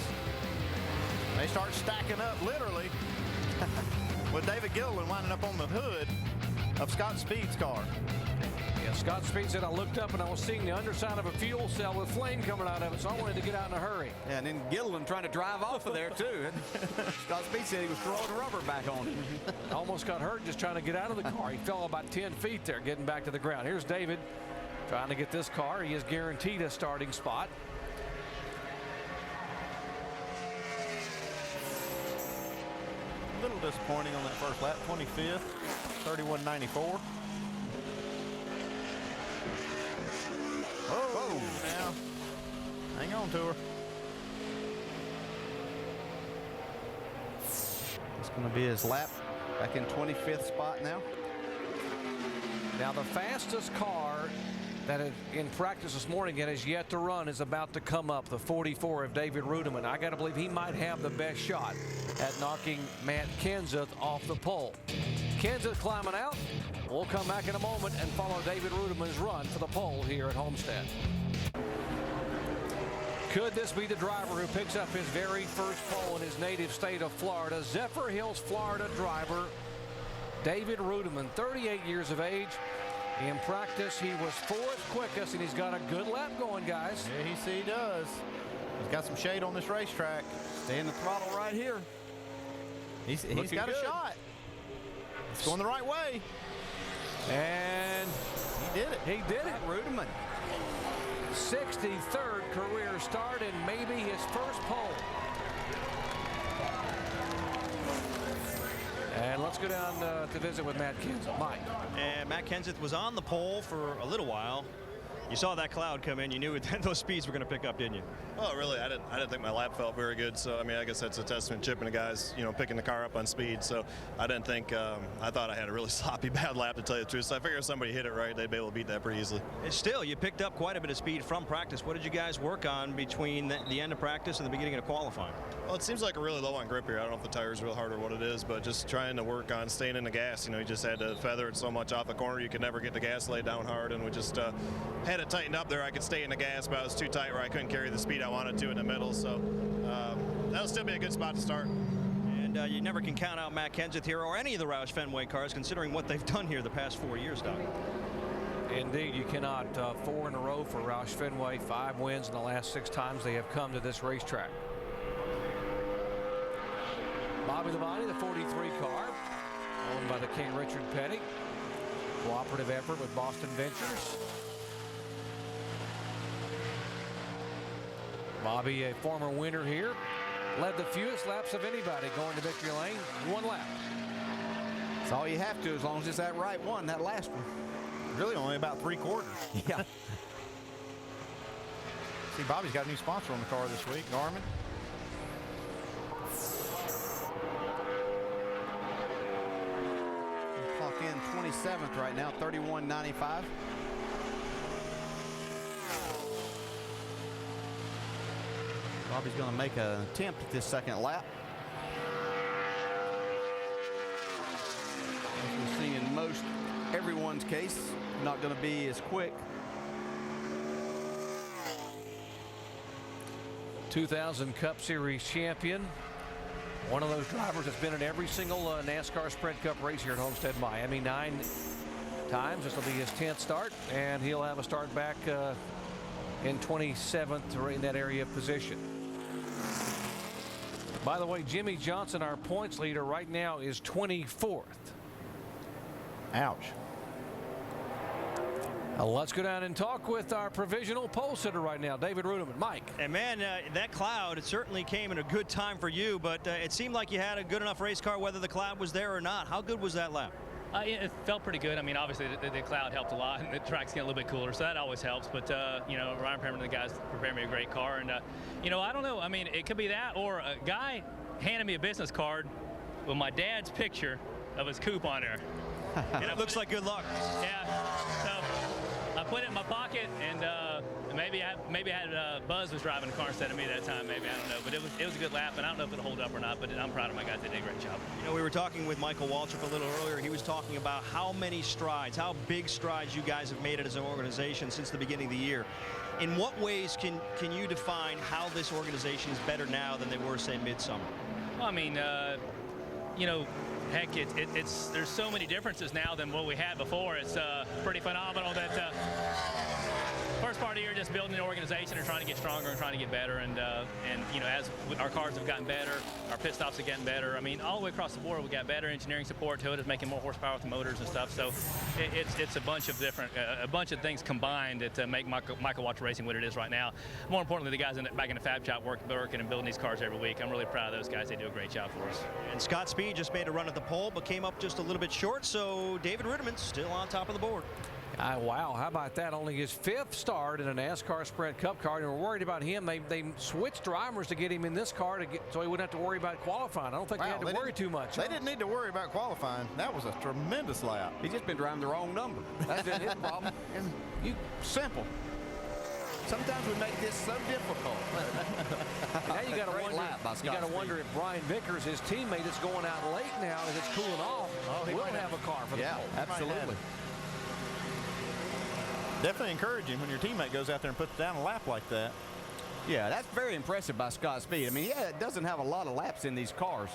They start stacking up, literally, with David Gilliland winding up on the hood of Scott Speed's car. Yeah, Scott Speed said, I looked up and I was seeing the underside of a fuel cell with flame coming out of it, so I wanted to get out in a hurry. Yeah, and then Gilliland trying to drive off of there, too. Scott Speed said he was throwing the rubber back on him. Almost got hurt just trying to get out of the car. He fell about 10 feet there, getting back to the ground. Here's David trying to get this car. He is guaranteed a starting spot. A little disappointing on that first lap, 25th, 31.94. Whoa, now, hang on to her. It's going to be his lap back in 25th spot now. Now the fastest car that in practice this morning that has yet to run is about to come up, the 44 of David Rudiman. I got to believe he might have the best shot at knocking Matt Kenseth off the pole. Kenseth climbing out. We'll come back in a moment and follow David Rudiman's run for the pole here at Homestead. Could this be the driver who picks up his very first pole in his native state of Florida? Zephyr Hills, Florida driver David Rudiman, 38 years of age. In practice, he was 4th quickest, and he's got a good lap going, guys. Yeah, he does. He's got some shade on this racetrack. Stay in the throttle right here. He's got a shot. It's going the right way. And he did it. He did it. Rudiman. 63rd career start and maybe his first pole. And let's go down to visit with Matt Kenseth. Mike. And Matt Kenseth was on the pole for a little while. You saw that cloud come in. You knew those speeds were going to pick up, didn't you? Well, really, I didn't think my lap felt very good. So, I mean, I guess that's a testament to Chip and the guys, you know, picking the car up on speed. So, I didn't think, I thought I had a really sloppy, bad lap, to tell you the truth. So, I figured if somebody hit it right, they'd be able to beat that pretty easily. And still, you picked up quite a bit of speed from practice. What did you guys work on between the end of practice and the beginning of qualifying? Well, it seems like a really low on grip here. I don't know if the tire's real hard or what it is, but just trying to work on staying in the gas. You know, you just had to feather it so much off the corner, you could never get the gas laid down hard, and we just had it tightened up there. I could stay in the gas, but I was too tight where I couldn't carry the speed I wanted to in the middle, so that'll still be a good spot to start. And you never can count out Matt Kenseth here or any of the Roush Fenway cars, considering what they've done here the past 4 years, Doc. Indeed, you cannot. 4 in a row for Roush Fenway, 5 wins in the last 6 times they have come to this racetrack. Bobby Labonte, the 43 car, owned by the King Richard Petty. Cooperative effort with Boston Ventures. Bobby, a former winner here, led the fewest laps of anybody going to victory lane, 1 lap. That's all you have to, as long as it's that right one, that last one. Really only about 3/4. Yeah. See, Bobby's got a new sponsor on the car this week, Garmin. Clock in 27th right now, 31.95. Bobby's going to make an attempt at this second lap. As we've seen in most everyone's case, not going to be as quick. 2000 Cup Series champion. One of those drivers that's been in every single NASCAR Sprint Cup race here at Homestead-Miami 9 times. This will be his 10th start, and he'll have a start back in 27th in that area of position. By the way, Jimmie Johnson, our points leader right now, is 24th. Ouch. Let's go down and talk with our provisional pole sitter right now, David Ruderman. Mike. And man, that cloud, it certainly came in a good time for you, but it seemed like you had a good enough race car whether the cloud was there or not. How good was that lap? It felt pretty good. I mean, obviously the cloud helped a lot, and the track's getting a little bit cooler, so that always helps. But you know, Ryan Perriman and the guys prepared me a great car, and you know, I don't know. I mean, it could be that, or a guy handed me a business card with my dad's picture of his coupe on there. And it looks like good luck. Yeah. So I put it in my pocket, and maybe I had Buzz was driving the car instead of me that time. Maybe, I don't know. But it was a good lap, and I don't know if it'll hold up or not. But I'm proud of my guys. They did a great job. You know, we were talking with Michael Waltrip a little earlier. He was talking about how many strides, how big strides you guys have made it as an organization since the beginning of the year. In what ways can you define how this organization is better now than they were, say, midsummer? Well, I mean, you know, heck, there's so many differences now than what we had before. It's pretty phenomenal that first part of the year just building the organization and trying to get stronger and trying to get better, and you know, as our cars have gotten better, our pit stops have gotten better. I mean, all the way across the board, we got better engineering support. Toyota's making more horsepower with the motors and stuff. So it's a bunch of different, a bunch of things combined that make Michael Waltrip Racing what it is right now. More importantly, the guys back in the fab shop working and building these cars every week. I'm really proud of those guys. They do a great job for us. And Scott Speed just made a run at the pole, but came up just a little bit short. So David Ruderman still on top of the board. Wow, how about that? Only his 5th start in a NASCAR Sprint Cup car, and we're worried about him. They switched drivers to get him in this car so he wouldn't have to worry about qualifying. I don't think they had to worry too much. They didn't need to worry about qualifying. That was a tremendous lap. He's just been driving the wrong number. That's been his problem. Simple. Sometimes we make this so difficult. Now you got to wonder if Brian Vickers, his teammate, is going out late now as it's cooling off. He will have a car for the pole. Absolutely. Definitely encouraging when your teammate goes out there and puts down a lap like that. Yeah, that's very impressive by Scott Speed. I mean, yeah, it doesn't have a lot of laps in these cars.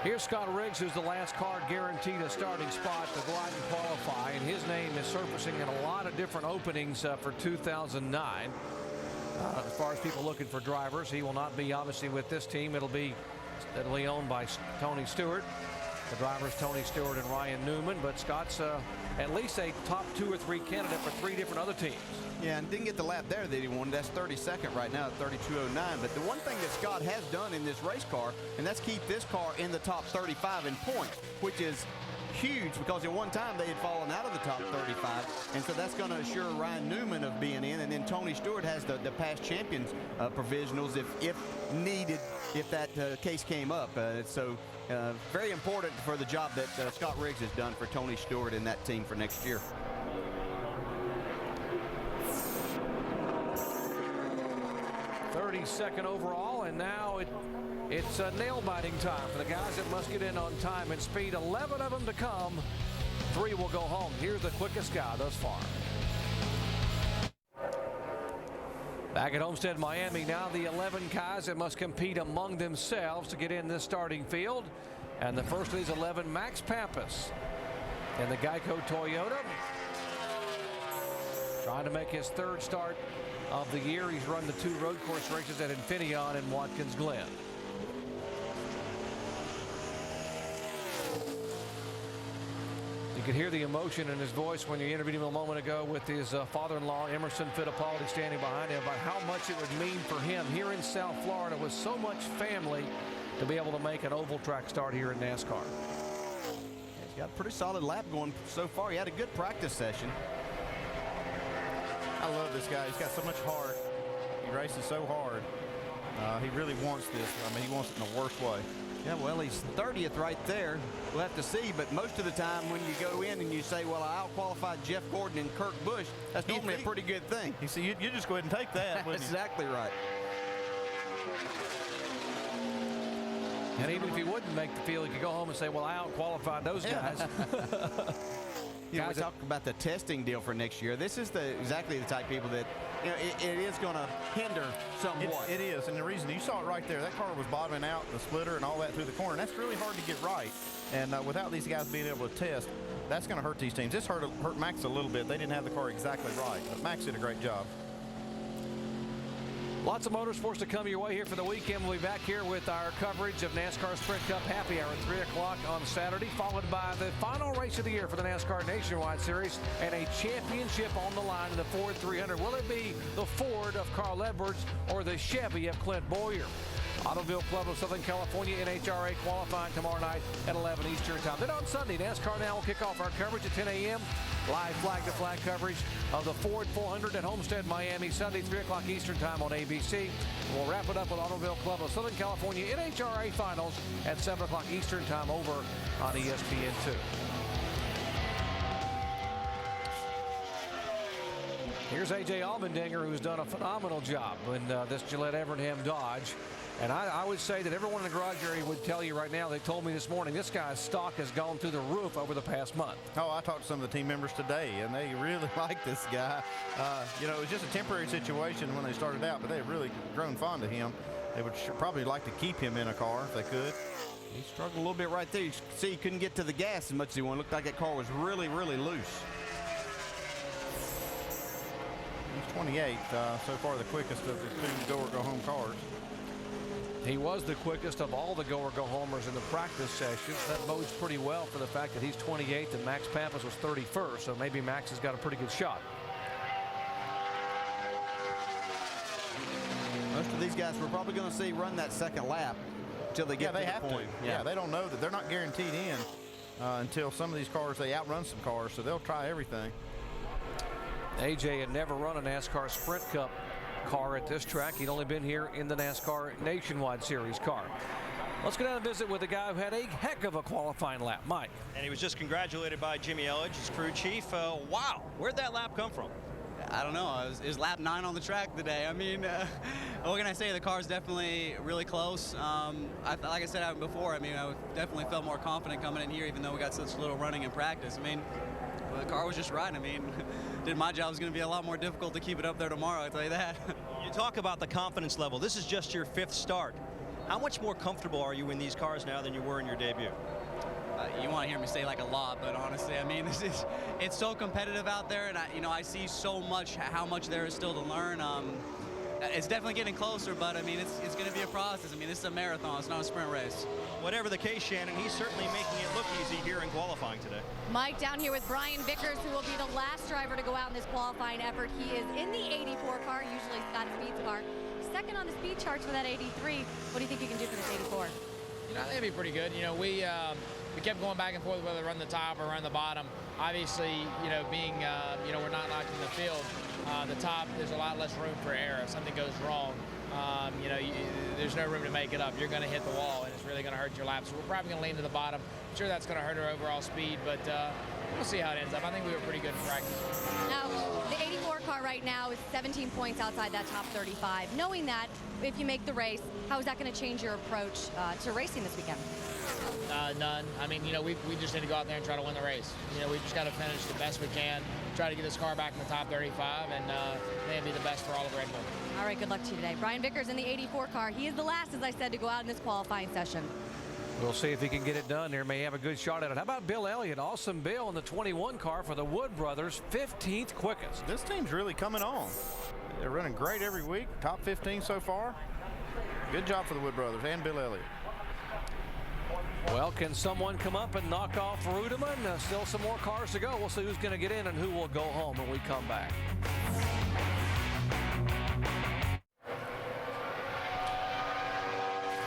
Here's Scott Riggs, who's the last car guaranteed a starting spot to go out and qualify, and his name is surfacing in a lot of different openings for 2009. As far as people looking for drivers, he will not be obviously with this team. It'll be steadily owned by Tony Stewart. The drivers Tony Stewart and Ryan Newman, but Scott's at least a top 2 or 3 candidate for 3 different other teams. Yeah, and didn't get the lap there that he wanted. That's 32nd right now at 32.09. But the one thing that Scott has done in this race car, and that's keep this car in the top 35 in points, which is huge because at one time they had fallen out of the top 35, and so that's going to assure Ryan Newman of being in. And then Tony Stewart has the past champions provisionals if needed, if that case came up. Very important for the job that Scott Riggs has done for Tony Stewart and that team for next year. .32 overall, and now it's nail-biting time for the guys that must get in on time and speed. 11 of them to come. 3 will go home. Here's the quickest guy thus far. Back at Homestead-Miami now, the 11 guys that must compete among themselves to get in this starting field. And the first of these 11, Max Pappas in the Geico Toyota. Trying to make his 3rd start of the year. He's run the 2 road course races at Infineon and Watkins Glen. could hear the emotion in his voice when you interviewed him a moment ago with his father-in-law, Emerson Fittipaldi, standing behind him, about how much it would mean for him here in South Florida with so much family to be able to make an oval track start here in NASCAR. He's got a pretty solid lap going so far. He had a good practice session. I love this guy. He's got so much heart. He races so hard. He really wants this. I mean, he wants it in the worst way. Yeah, well, he's 30th right there. We'll have to see, but most of the time when you go in and you say, well, I out-qualified Jeff Gordon and Kurt Busch, that's normally a pretty good thing. You see, you just go ahead and take that. That's exactly right. And even if he wouldn't make the field, he could go home and say, well, I out-qualified those guys. You know, we talk about the testing deal for next year. This is exactly the type of people that, you know, it is going to hinder somewhat. It is, and the reason, you saw it right there, that car was bottoming out, the splitter and all that through the corner, and that's really hard to get right. And without these guys being able to test, that's going to hurt these teams. This hurt Max a little bit. They didn't have the car exactly right, but Max did a great job. Lots of motorsports to come your way here for the weekend. We'll be back here with our coverage of NASCAR Sprint Cup Happy Hour at 3 o'clock on Saturday, followed by the final race of the year for the NASCAR Nationwide Series and a championship on the line in the Ford 300. Will it be the Ford of Carl Edwards or the Chevy of Clint Boyer? Automobile Club of Southern California NHRA qualifying tomorrow night at 11 Eastern Time. Then on Sunday, NASCAR Now will kick off our coverage at 10 a.m. Live flag-to-flag coverage of the Ford 400 at Homestead-Miami, Sunday, 3 o'clock Eastern Time on ABC. We'll wrap it up with Automobile Club of Southern California NHRA Finals at 7 o'clock Eastern Time over on ESPN2. Here's A.J. Allmendinger, who's done a phenomenal job in this Gillette Evernham Dodge. And I would say that everyone in the garage area would tell you right now, they told me this morning, this guy's stock has gone through the roof over the past month. Oh, I talked to some of the team members today, and they really like this guy. You know, it was just a temporary situation when they started out, but they've really grown fond of him. They would probably like to keep him in a car if they could. He struggled a little bit right there. You see, he couldn't get to the gas as much as he wanted. Looked like that car was really, really loose. He's 28, so far the quickest of the two go-or-go-home cars. He was the quickest of all the go-or-go-homers in the practice sessions. That bodes pretty well for the fact that he's 28th and Max Pappas was 31st, so maybe Max has got a pretty good shot. Most of these guys we're probably going to see run that second lap until they get to the point. Yeah, they don't know that they're not guaranteed in until some of these cars, they outrun some cars, so they'll try everything. AJ had never run a NASCAR Sprint Cup car at this track. He'd only been here in the NASCAR Nationwide Series car. Let's go down and visit with a guy who had a heck of a qualifying lap, Mike. And he was just congratulated by Jimmy Elledge, his crew chief. Wow, where'd that lap come from? I don't know. It was lap 9 on the track today. I mean, what can I say? The car's definitely really close. Like I said before, I mean, I definitely felt more confident coming in here, even though we got such little running in practice. I mean, the car was just right. I mean, my job is going to be a lot more difficult to keep it up there tomorrow, I'll tell you that. You talk about the confidence level. This is just your 5th start. How much more comfortable are you in these cars now than you were in your debut? You want to hear me say like a lot, but honestly, I mean, it's so competitive out there, and I see so much, how much there is still to learn. It's definitely getting closer, but I mean, it's going to be a process. I mean, this is a marathon, it's not a sprint race. Whatever the case, Shannon, he's certainly making it look easy here in qualifying today. Mike down here with Brian Vickers, who will be the last driver to go out in this qualifying effort. He is in the 84 car, usually Scott Speed's car. Second on the speed charts for that 83. What do you think you can do for this 84? You know, I think it'd be pretty good. You know, we kept going back and forth whether to run the top or run the bottom. Obviously, you know, being, we're not knocking the field. The top, there's a lot less room for error. If something goes wrong, there's no room to make it up. You're going to hit the wall, and it's really going to hurt your lap. So we're probably going to lean to the bottom. I'm sure that's going to hurt our overall speed, but we'll see how it ends up. I think we were pretty good in practice. Now, the 84 car right now is 17 points outside that top 35. Knowing that, if you make the race, how is that going to change your approach to racing this weekend? None. I mean, we just need to go out there and try to win the race. We just got to finish the best we can, try to get this car back in the top 35, and maybe the best for all of Red Bull. All right, good luck to you today. Brian Vickers in the 84 car. He is the last, as I said, to go out in this qualifying session. We'll see if he can get it done here. May have a good shot at it. How about Bill Elliott? Awesome Bill in the 21 car for the Wood brothers, 15th quickest. This team's really coming on. They're running great every week, top 15 so far. Good job for the Wood brothers and Bill Elliott. Well, can someone come up and knock off Rudeman? Still some more cars to go. We'll see who's going to get in and who will go home when we come back.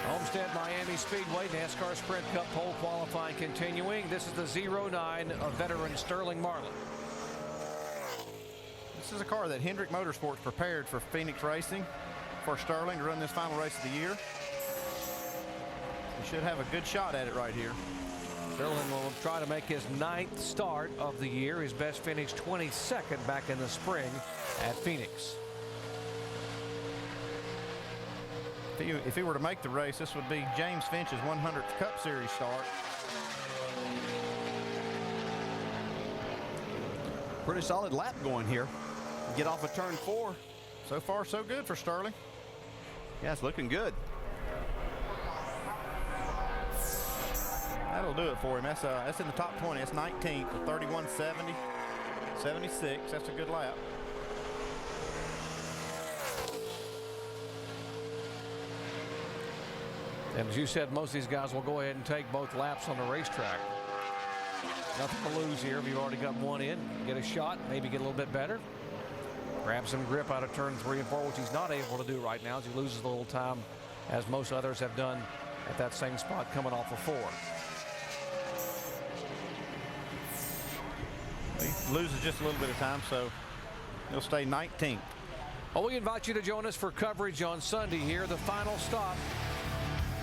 Homestead-Miami Speedway, NASCAR Sprint Cup pole qualifying continuing. This is the 09 of veteran Sterling Marlin. This is a car that Hendrick Motorsports prepared for Phoenix Racing, for Sterling to run this final race of the year. He should have a good shot at it right here. Sterling will try to make his 9th start of the year. His best finish 22nd back in the spring at Phoenix. If he were to make the race, this would be James Finch's 100th Cup Series start. Pretty solid lap going here. Get off of turn 4. So far, so good for Sterling. Yeah, it's looking good. That'll do it for him. That's in the top 20. That's 19th, 31.70, 76. That's a good lap. And as you said, most of these guys will go ahead and take both laps on the racetrack. Nothing to lose here. If you've already got one in, get a shot, maybe get a little bit better. Grab some grip out of turn 3 and 4, which he's not able to do right now as he loses a little time, as most others have done at that same spot coming off of 4. He loses just a little bit of time, so he'll stay 19th. Well, we invite you to join us for coverage on Sunday here, the final stop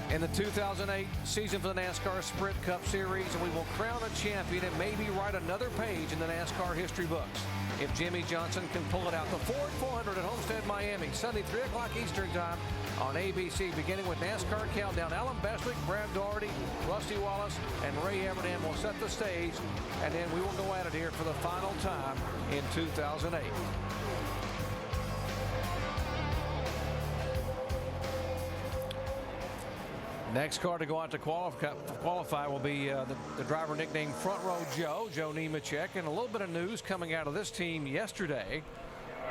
in the 2008 season for the NASCAR Sprint Cup Series, and we will crown a champion and maybe write another page in the NASCAR history books if Jimmie Johnson can pull it out. The Ford 400 at Homestead-Miami, Sunday 3 o'clock Eastern Time on ABC, beginning with NASCAR Countdown. Alan Bestwick, Brad Daugherty, Rusty Wallace, and Ray Everdam will set the stage, and then we will go at it here for the final time in 2008. Next car to go out to qualify will be the driver nicknamed Front Row Joe Nemechek. And a little bit of news coming out of this team yesterday.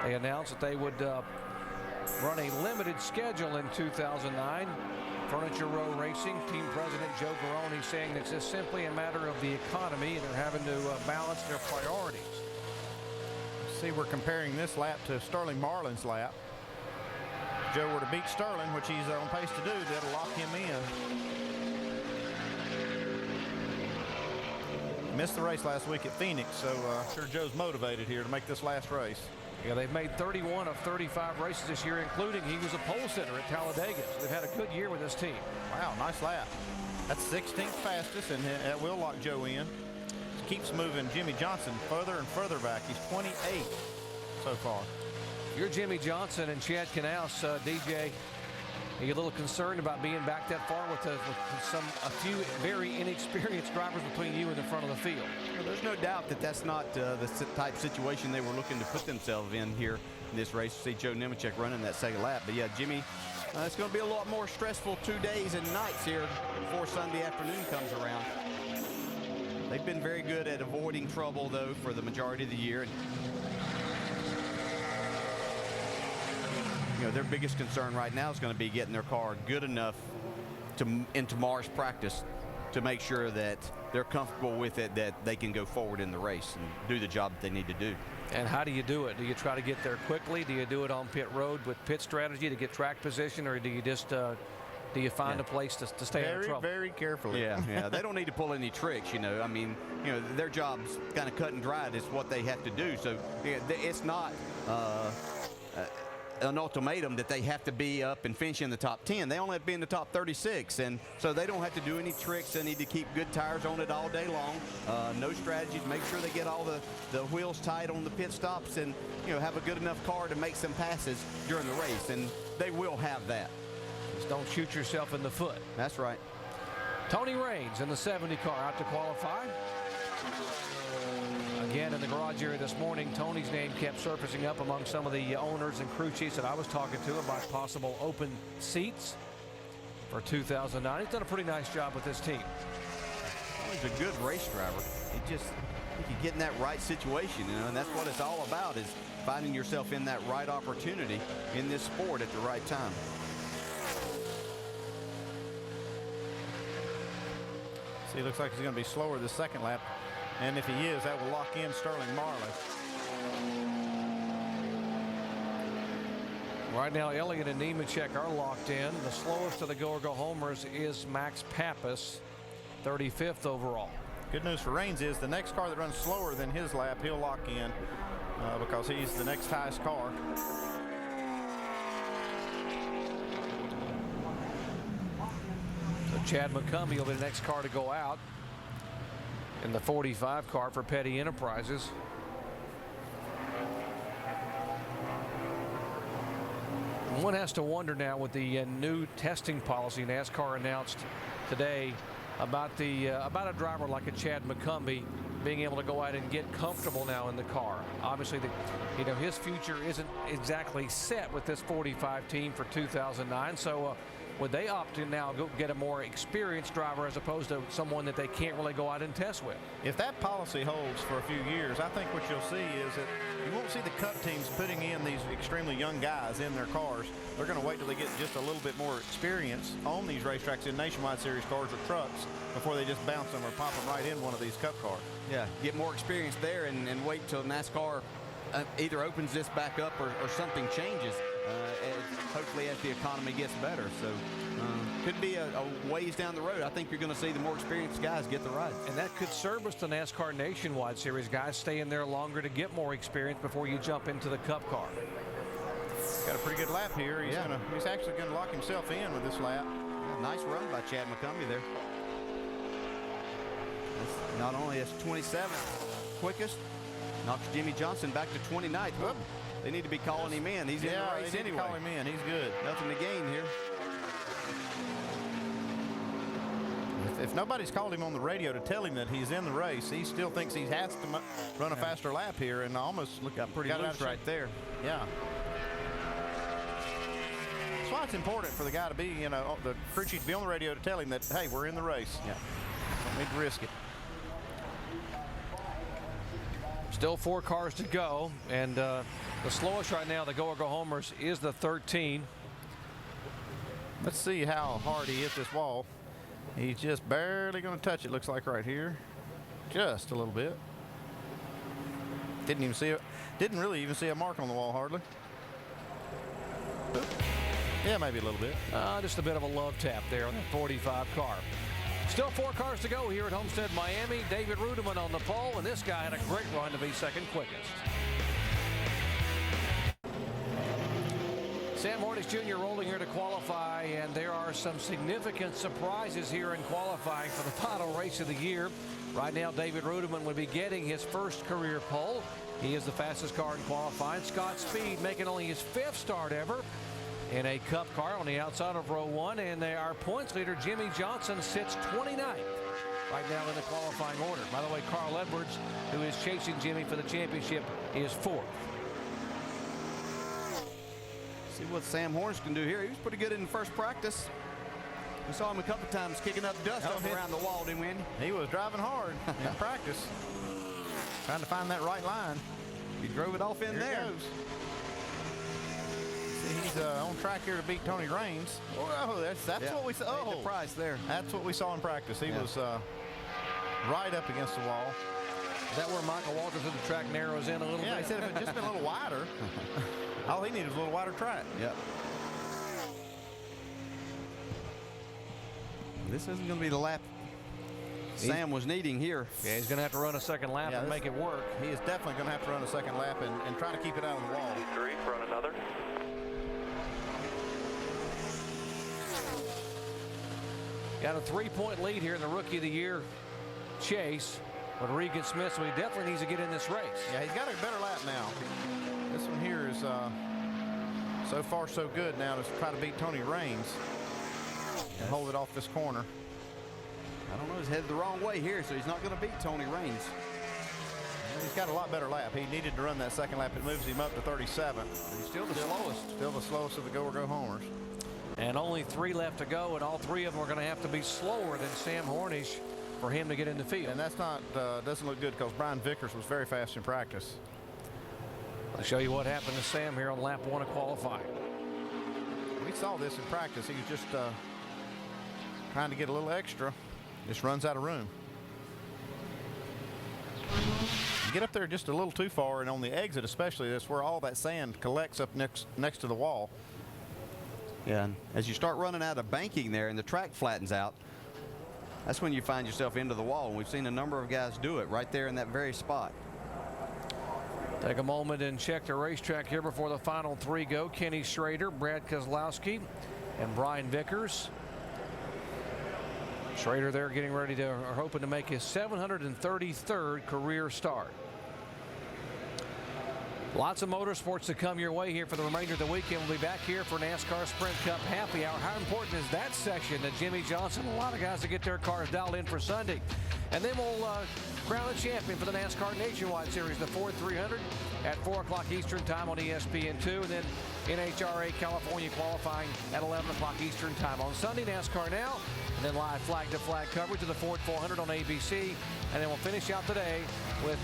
They announced that they would run a limited schedule in 2009. Furniture Row Racing team president Joe Garone saying it's just simply a matter of the economy and they're having to balance their priorities. See, we're comparing this lap to Sterling Marlin's lap. Joe were to beat Sterling, which he's on pace to do, that'll lock him in. Missed the race last week at Phoenix, so I'm sure Joe's motivated here to make this last race. Yeah, they've made 31 of 35 races this year, including he was a pole sitter at Talladega. So they've had a good year with this team. Wow, nice lap. That's 16th fastest, and that will lock Joe in. Keeps moving Jimmie Johnson further and further back. He's 28 so far. You're Jimmie Johnson and Chad Knaus, DJ. Are you a little concerned about being back that far with a few very inexperienced drivers between you and the front of the field? Well, there's no doubt that that's not the type of situation they were looking to put themselves in here in this race. See Joe Nemechek running that second lap. But yeah, Jimmie, it's going to be a lot more stressful 2 days and nights here before Sunday afternoon comes around. They've been very good at avoiding trouble, though, for the majority of the year. And, you know, their biggest concern right now is going to be getting their car good enough in tomorrow's practice to make sure that they're comfortable with it, that they can go forward in the race and do the job that they need to do. And how do you do it? Do you try to get there quickly? Do you do it on pit road with pit strategy to get track position, or do you just do you find a place to stay out of trouble? Very carefully. Yeah. They don't need to pull any tricks, you know. I mean, you know, their job's kind of cut and dried. It's what they have to do. So yeah, it's not an ultimatum that they have to be up and finish in the top 10. They only have to be in the top 36, and so they don't have to do any tricks. They need to keep good tires on it all day long. No strategies. Make sure they get all the wheels tight on the pit stops, and you know, have a good enough car to make some passes during the race, and they will have that. Just don't shoot yourself in the foot. That's right. Tony Raines in the 70 car out to qualify. Again, in the garage area this morning, Tony's name kept surfacing up among some of the owners and crew chiefs that I was talking to about possible open seats for 2009. He's done a pretty nice job with this team. Well, he's a good race driver. You get in that right situation, you know, and that's what it's all about, is finding yourself in that right opportunity in this sport at the right time. He looks like he's going to be slower this second lap. And if he is, that will lock in Sterling Marley. Right now, Elliott and Nemechek are locked in. The slowest of the go-or-go-homers is Max Pappas, 35th overall. Good news for Raines is the next car that runs slower than his lap, he'll lock in because he's the next highest car. So Chad McCumbee will be the next car to go out in the 45 car for Petty Enterprises. One has to wonder now with the new testing policy NASCAR announced today about a driver like a Chad McCumbee being able to go out and get comfortable now in the car. Obviously, his future isn't exactly set with this 45 team for 2009. So would they opt to now go get a more experienced driver as opposed to someone that they can't really go out and test with? If that policy holds for a few years, I think what you'll see is that you won't see the Cup teams putting in these extremely young guys in their cars. They're going to wait till they get just a little bit more experience on these racetracks in Nationwide Series cars or trucks before they just bounce them or pop them right in one of these Cup cars. Yeah, get more experience there and wait till NASCAR either opens this back up or something changes. Hopefully as the economy gets better. So could be a ways down the road. I think you're going to see the more experienced guys get the ride. And that could service the NASCAR Nationwide Series. Guys stay in there longer to get more experience before you jump into the Cup car. Got a pretty good lap here. He's actually going to lock himself in with this lap. Yeah, nice run by Chad McCumbee there. That's not only his 27th quickest, knocks Jimmy Johnson back to 29th. Whoop. They need to be calling him in. He's in the race they need anyway. to call him in. He's good. Nothing to gain here. If nobody's called him on the radio to tell him that he's in the race, he still thinks he has to run a faster lap here, and almost got pretty loose right there. Yeah. That's why it's important for the guy to be, the crew chief to be on the radio to tell him that, hey, we're in the race. Yeah. Don't need to risk it. Still 4 cars to go, and the slowest right now, the go-or-go-homers, is the 13. Let's see how hard he hit this wall. He's just barely going to touch it, looks like right here. Just a little bit. Didn't really even see a mark on the wall hardly. Yeah, maybe a little bit. Just a bit of a love tap there on the 45 car. Still 4 cars to go here at Homestead-Miami. David Rudiman on the pole, and this guy had a great run to be second quickest. Sam Hornish Jr. rolling here to qualify, and there are some significant surprises here in qualifying for the final race of the year. Right now, David Rudiman would be getting his first career pole. He is the fastest car in qualifying. Scott Speed making only his 5th start ever in a Cup car on the outside of row 1, and our points leader Jimmy Johnson sits 29th right now in the qualifying order. By the way, Carl Edwards, who is chasing Jimmy for the championship, is 4th. See what Sam Hornish can do here. He was pretty good in the first practice. We saw him a couple times kicking up dust up around the wall, didn't we, Andy? He was driving hard in practice, trying to find that right line. He drove it off in Here there. He goes. He's on track here to beat Tony Raines. Oh, that's what we saw. Oh, the price there. That's what we saw in practice. He was right up against the wall. Is that where Michael Walters said the track narrows in a little bit? Yeah, he said if it had just been a little wider, all he needed was a little wider track. Yep. This isn't going to be the lap Sam was needing here. Yeah, he's going to have to run a second lap and make it work. He is definitely going to have to run a second lap and try to keep it out of the wall. 3, run another. Got a 3-point lead here in the Rookie of the Year chase with Regan Smith, so he definitely needs to get in this race. Yeah, he's got a better lap now. This one here is so far so good now to try to beat Tony Raines and hold it off this corner. I don't know, he's headed the wrong way here, so he's not going to beat Tony Raines. He's got a lot better lap. He needed to run that second lap. It moves him up to 37. He's still the slowest. Still the slowest of the go-or-go homers. And only 3 left to go, and all 3 of them are going to have to be slower than Sam Hornish for him to get in the field. And that's not doesn't look good because Brian Vickers was very fast in practice. I'll show you what happened to Sam here on lap 1 of qualifying. We saw this in practice. He was just trying to get a little extra. Just runs out of room. You get up there just a little too far, and on the exit especially, that's where all that sand collects up next to the wall. Yeah, and as you start running out of banking there and the track flattens out, that's when you find yourself into the wall. And we've seen a number of guys do it right there in that very spot. Take a moment and check the racetrack here before the final three go. Kenny Schrader, Brad Keselowski, and Brian Vickers. Schrader there getting ready to, or hoping to make his 733rd career start. Lots of motorsports to come your way here for the remainder of the weekend. We'll be back here for NASCAR Sprint Cup Happy Hour. How important is that section to Jimmy Johnson? A lot of guys to get their cars dialed in for Sunday. And then we'll crown the champion for the NASCAR Nationwide Series, the Ford 300 at 4 o'clock Eastern time on ESPN2. And then NHRA California qualifying at 11 o'clock Eastern time on Sunday. NASCAR Now, and then live flag-to-flag coverage of the Ford 400 on ABC. And then we'll finish out today with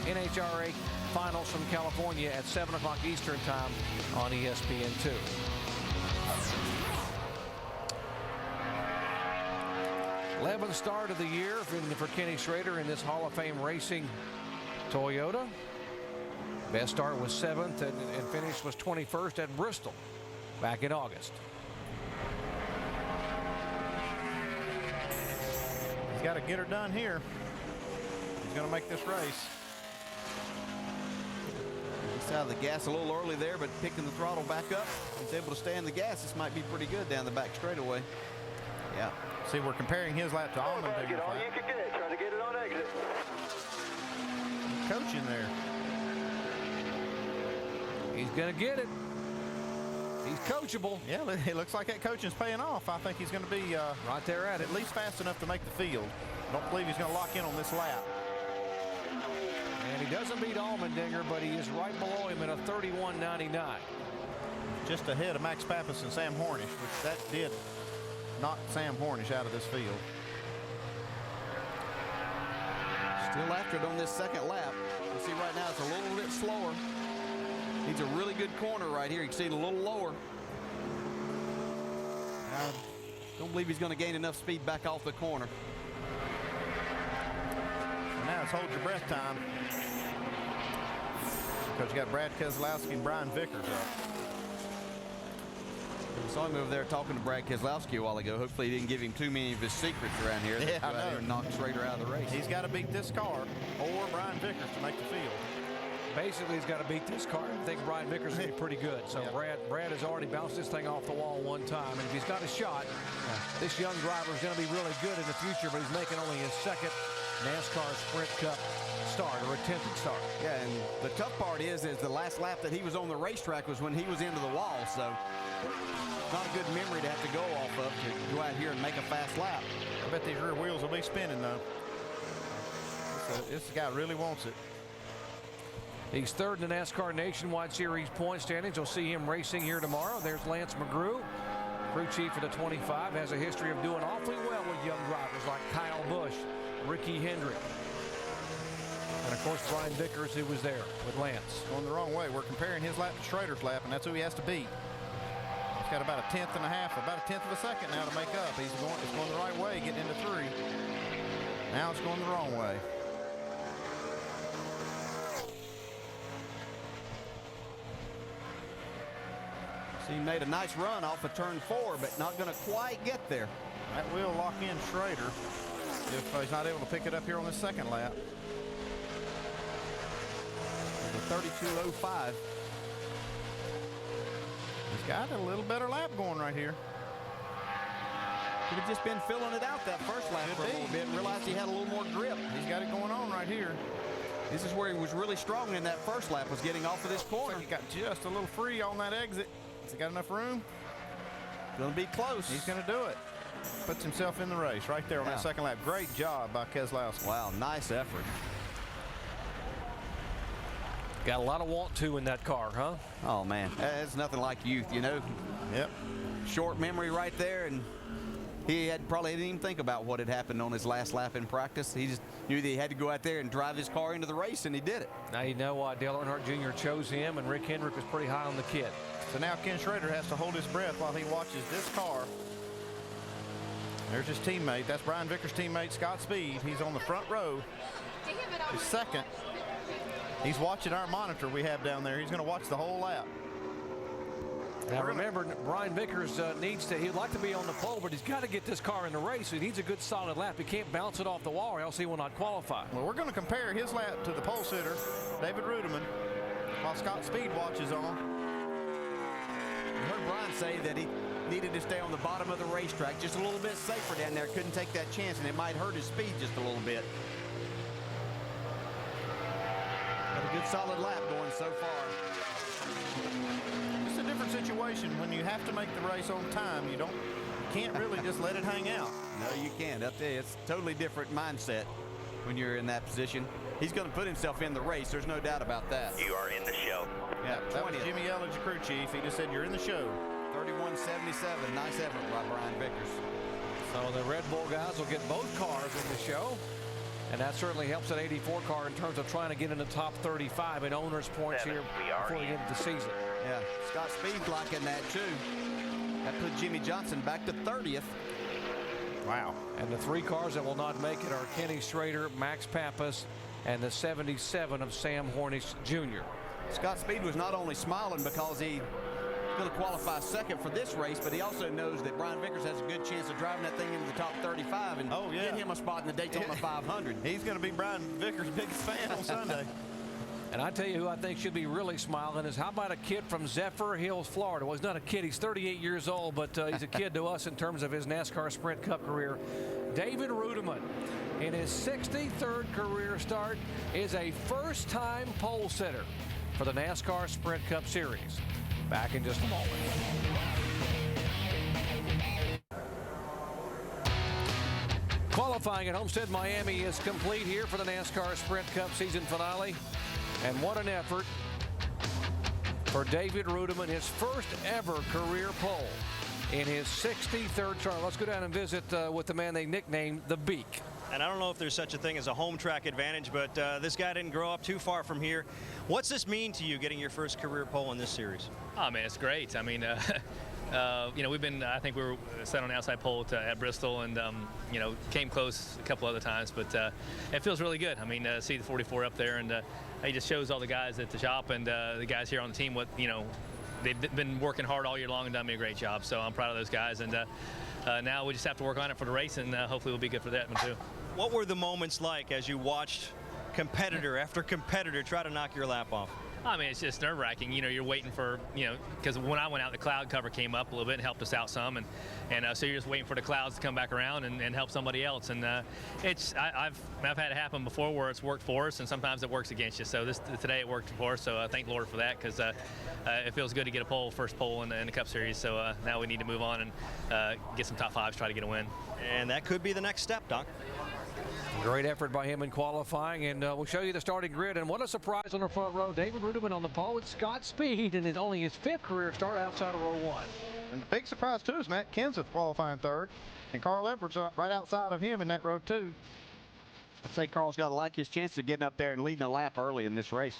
NHRA finals from California at 7 o'clock Eastern time on ESPN2. #11th start of the year for Kenny Schrader in this Hall of Fame racing Toyota. Best start was 7th and finish was 21st at Bristol back in August. He's got to get her done here. He's going to make this race. He's out of the gas a little early there, but picking the throttle back up, he's able to stay in the gas. This might be pretty good down the back straightaway. Yeah. See, we're comparing his lap to Allman. Get all you can get. Try to get it on exit. Coaching there. He's going to get it. He's coachable. Yeah, it looks like that coaching's paying off. I think he's going to be right there at it. At least fast enough to make the field. I don't believe he's going to lock in on this lap. And he doesn't beat Allmendinger, but he is right below him at a 31.99. Just ahead of Max Pappas and Sam Hornish, which that did knock Sam Hornish out of this field. Still after it on this second lap. You see right now it's a little bit slower. Needs a really good corner right here. You can see it a little lower. I don't believe he's going to gain enough speed back off the corner. And now it's hold your breath time. Because you got Brad Keselowski and Brian Vickers up. We saw him over there talking to Brad Keselowski a while ago. Hopefully he didn't give him too many of his secrets around here. Yeah, Go out here and knock Schrader out of the race. He's got to beat this car or Brian Vickers to make the field. Basically, he's got to beat this car. I think Brian Vickers will be pretty good. So yeah. Brad has already bounced this thing off the wall one time. And if he's got a shot, this young driver is going to be really good in the future, but he's making only his second NASCAR Sprint Cup start or attempted start. Yeah, and the tough part is the last lap that he was on the racetrack was when he was into the wall. So not a good memory to have to go off of to go out here and make a fast lap. I bet these rear wheels will be spinning, though. This guy really wants it. He's third in the NASCAR Nationwide Series point standings. You'll see him racing here tomorrow. There's Lance McGrew, crew chief for the 25, has a history of doing awfully well with young drivers like Kyle Busch, Ricky Hendrick, and of course Brian Vickers, who was there with Lance. Going the wrong way. We're comparing his lap to Schrader's lap, and that's who he has to beat. He's got about a tenth and a half, about a tenth of a second now to make up. It's going the right way, getting into 3. Now it's going the wrong way. So he made a nice run off of turn 4, but not going to quite get there. That will lock in Schrader if he's not able to pick it up here on the second lap. The 32.05. He's got a little better lap going right here. Could have just been filling it out that first lap for a little bit and realized he had a little more grip. He's got it going on right here. This is where he was really strong in that first lap, was getting off of this corner. He got just a little free on that exit. Has he got enough room? Going to be close. He's going to do it. Puts himself in the race right there on that second lap. Great job by Keselowski. Wow, nice effort. Got a lot of want to in that car, huh? Oh, man. It's nothing like youth, you know. Yep. Short memory right there, and he probably didn't even think about what had happened on his last lap in practice. He just knew that he had to go out there and drive his car into the race, and he did it. Now you know why Dale Earnhardt Jr. chose him, and Rick Hendrick was pretty high on the kid. So now Ken Schrader has to hold his breath while he watches this car There's his teammate. That's Brian Vickers' teammate, Scott Speed. He's on the front row. He's second. He's watching our monitor we have down there. He's going to watch the whole lap. Now remember, Brian Vickers he'd like to be on the pole, but he's got to get this car in the race. He needs a good solid lap. He can't bounce it off the wall or else he will not qualify. Well, we're going to compare his lap to the pole sitter, David Rudeman, while Scott Speed watches on. You heard Brian say that he needed to stay on the bottom of the racetrack, just a little bit safer down there. Couldn't take that chance, and it might hurt his speed just a little bit. Got a good solid lap going so far. It's a different situation when you have to make the race on time. You can't really just let it hang out. No, you can't. Up there, it's a totally different mindset when you're in that position. He's going to put himself in the race. There's no doubt about that. You are in the show. Yeah, that was Jimmy Elledge, crew chief. He just said you're in the show. 31.77. Nice effort by Brian Vickers. So the Red Bull guys will get both cars in the show. And that certainly helps that 84 car in terms of trying to get in the top 35 in owner's points here before we get into the season. Yeah, Scott Speed's liking that too. That put Jimmy Johnson back to 30th. Wow. And the 3 cars that will not make it are Kenny Schrader, Max Pappas, and the 77 of Sam Hornish Jr. Scott Speed was not only smiling because he's going to qualify second for this race, but he also knows that Brian Vickers has a good chance of driving that thing into the top 35 and get him a spot in the Daytona 500. He's going to be Brian Vickers' biggest fan on Sunday. And I tell you who I think should be really smiling is how about a kid from Zephyr Hills, Florida? Well, he's not a kid. He's 38 years old, but he's a kid to us in terms of his NASCAR Sprint Cup career. David Rudeman, in his 63rd career start, is a first-time pole sitter for the NASCAR Sprint Cup Series. Back in just a moment. Qualifying at Homestead-Miami is complete here for the NASCAR Sprint Cup season finale. And what an effort for David Rudeman, his first ever career pole in his 63rd try. Let's go down and visit with the man they nicknamed the Beak. And I don't know if there's such a thing as a home track advantage, but this guy didn't grow up too far from here. What's this mean to you, getting your first career pole in this series? Oh, man, it's great. I mean, we've been, I think we were set on the outside pole at Bristol and, came close a couple other times, but it feels really good. I mean, see the 44 up there, and it just shows all the guys at the shop and the guys here on the team what, they've been working hard all year long and done me a great job. So I'm proud of those guys, and now we just have to work on it for the race, and hopefully we'll be good for that one too. What were the moments like as you watched competitor after competitor try to knock your lap off? I mean, it's just nerve-wracking. You're waiting for, because when I went out, the cloud cover came up a little bit and helped us out some, and so you're just waiting for the clouds to come back around and help somebody else. And I've had it happen before where it's worked for us, and sometimes it works against you. So today it worked for us. So thank Lord for that, because it feels good to get a first pole in the Cup Series. So now we need to move on and get some top fives, try to get a win. And that could be the next step, Doc. Great effort by him in qualifying, and we'll show you the starting grid. And what a surprise on the front row. David Rudeman on the pole with Scott Speed, and it's only his 5th career start outside of row 1. And the big surprise, too, is Matt Kenseth qualifying 3rd, and Carl Edwards right outside of him in that row 2. I'd say Carl's got to like his chance of getting up there and leading a lap early in this race.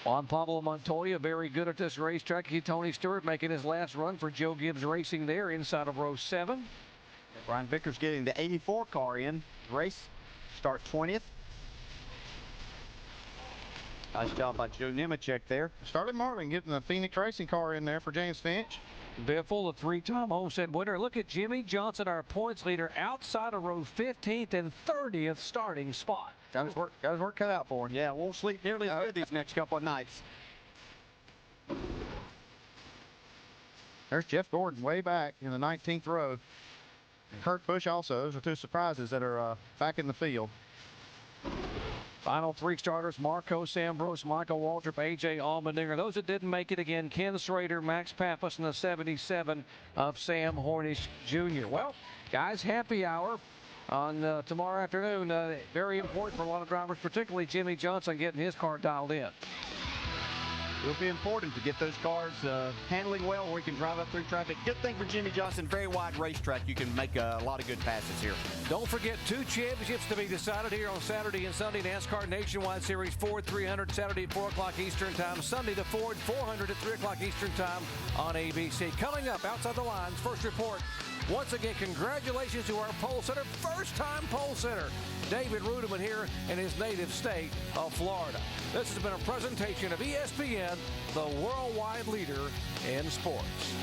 Juan Pablo Montoya, very good at this racetrack. Tony Stewart making his last run for Joe Gibbs Racing there inside of row 7. Brian Vickers getting the 84 car in. Race start 20th. Nice job by Joe Nemechek there. Started Martin getting the Phoenix Racing car in there for James Finch. Biffle, the 3-time Homestead winner. Look at Jimmy Johnson, our points leader, outside of row 15th and 30th starting spot. Got his work cut out for him. Yeah, won't sleep nearly as good these next couple of nights. There's Jeff Gordon way back in the 19th row. And Kurt Busch also. Those are 2 surprises that are back in the field. Final 3 starters: Marcos Ambrose, Michael Waltrip, A.J. Allmendinger. Those that didn't make it again: Ken Schrader, Max Pappas, and the 77 of Sam Hornish Jr. Well, guys, happy hour on tomorrow afternoon. Very important for a lot of drivers, particularly Jimmy Johnson getting his car dialed in. It'll be important to get those cars handling well where we can drive up through traffic. Good thing for Jimmy Johnson, very wide racetrack. You can make a lot of good passes here. Don't forget 2 championships to be decided here on Saturday and Sunday. NASCAR Nationwide Series Ford 300 Saturday at 4 o'clock Eastern Time. Sunday the Ford 400 at 3 o'clock Eastern Time on ABC. Coming up outside the lines, first report Once again, congratulations to our pole sitter, first-time pole sitter, David Rudiman here in his native state of Florida. This has been a presentation of ESPN, the worldwide leader in sports.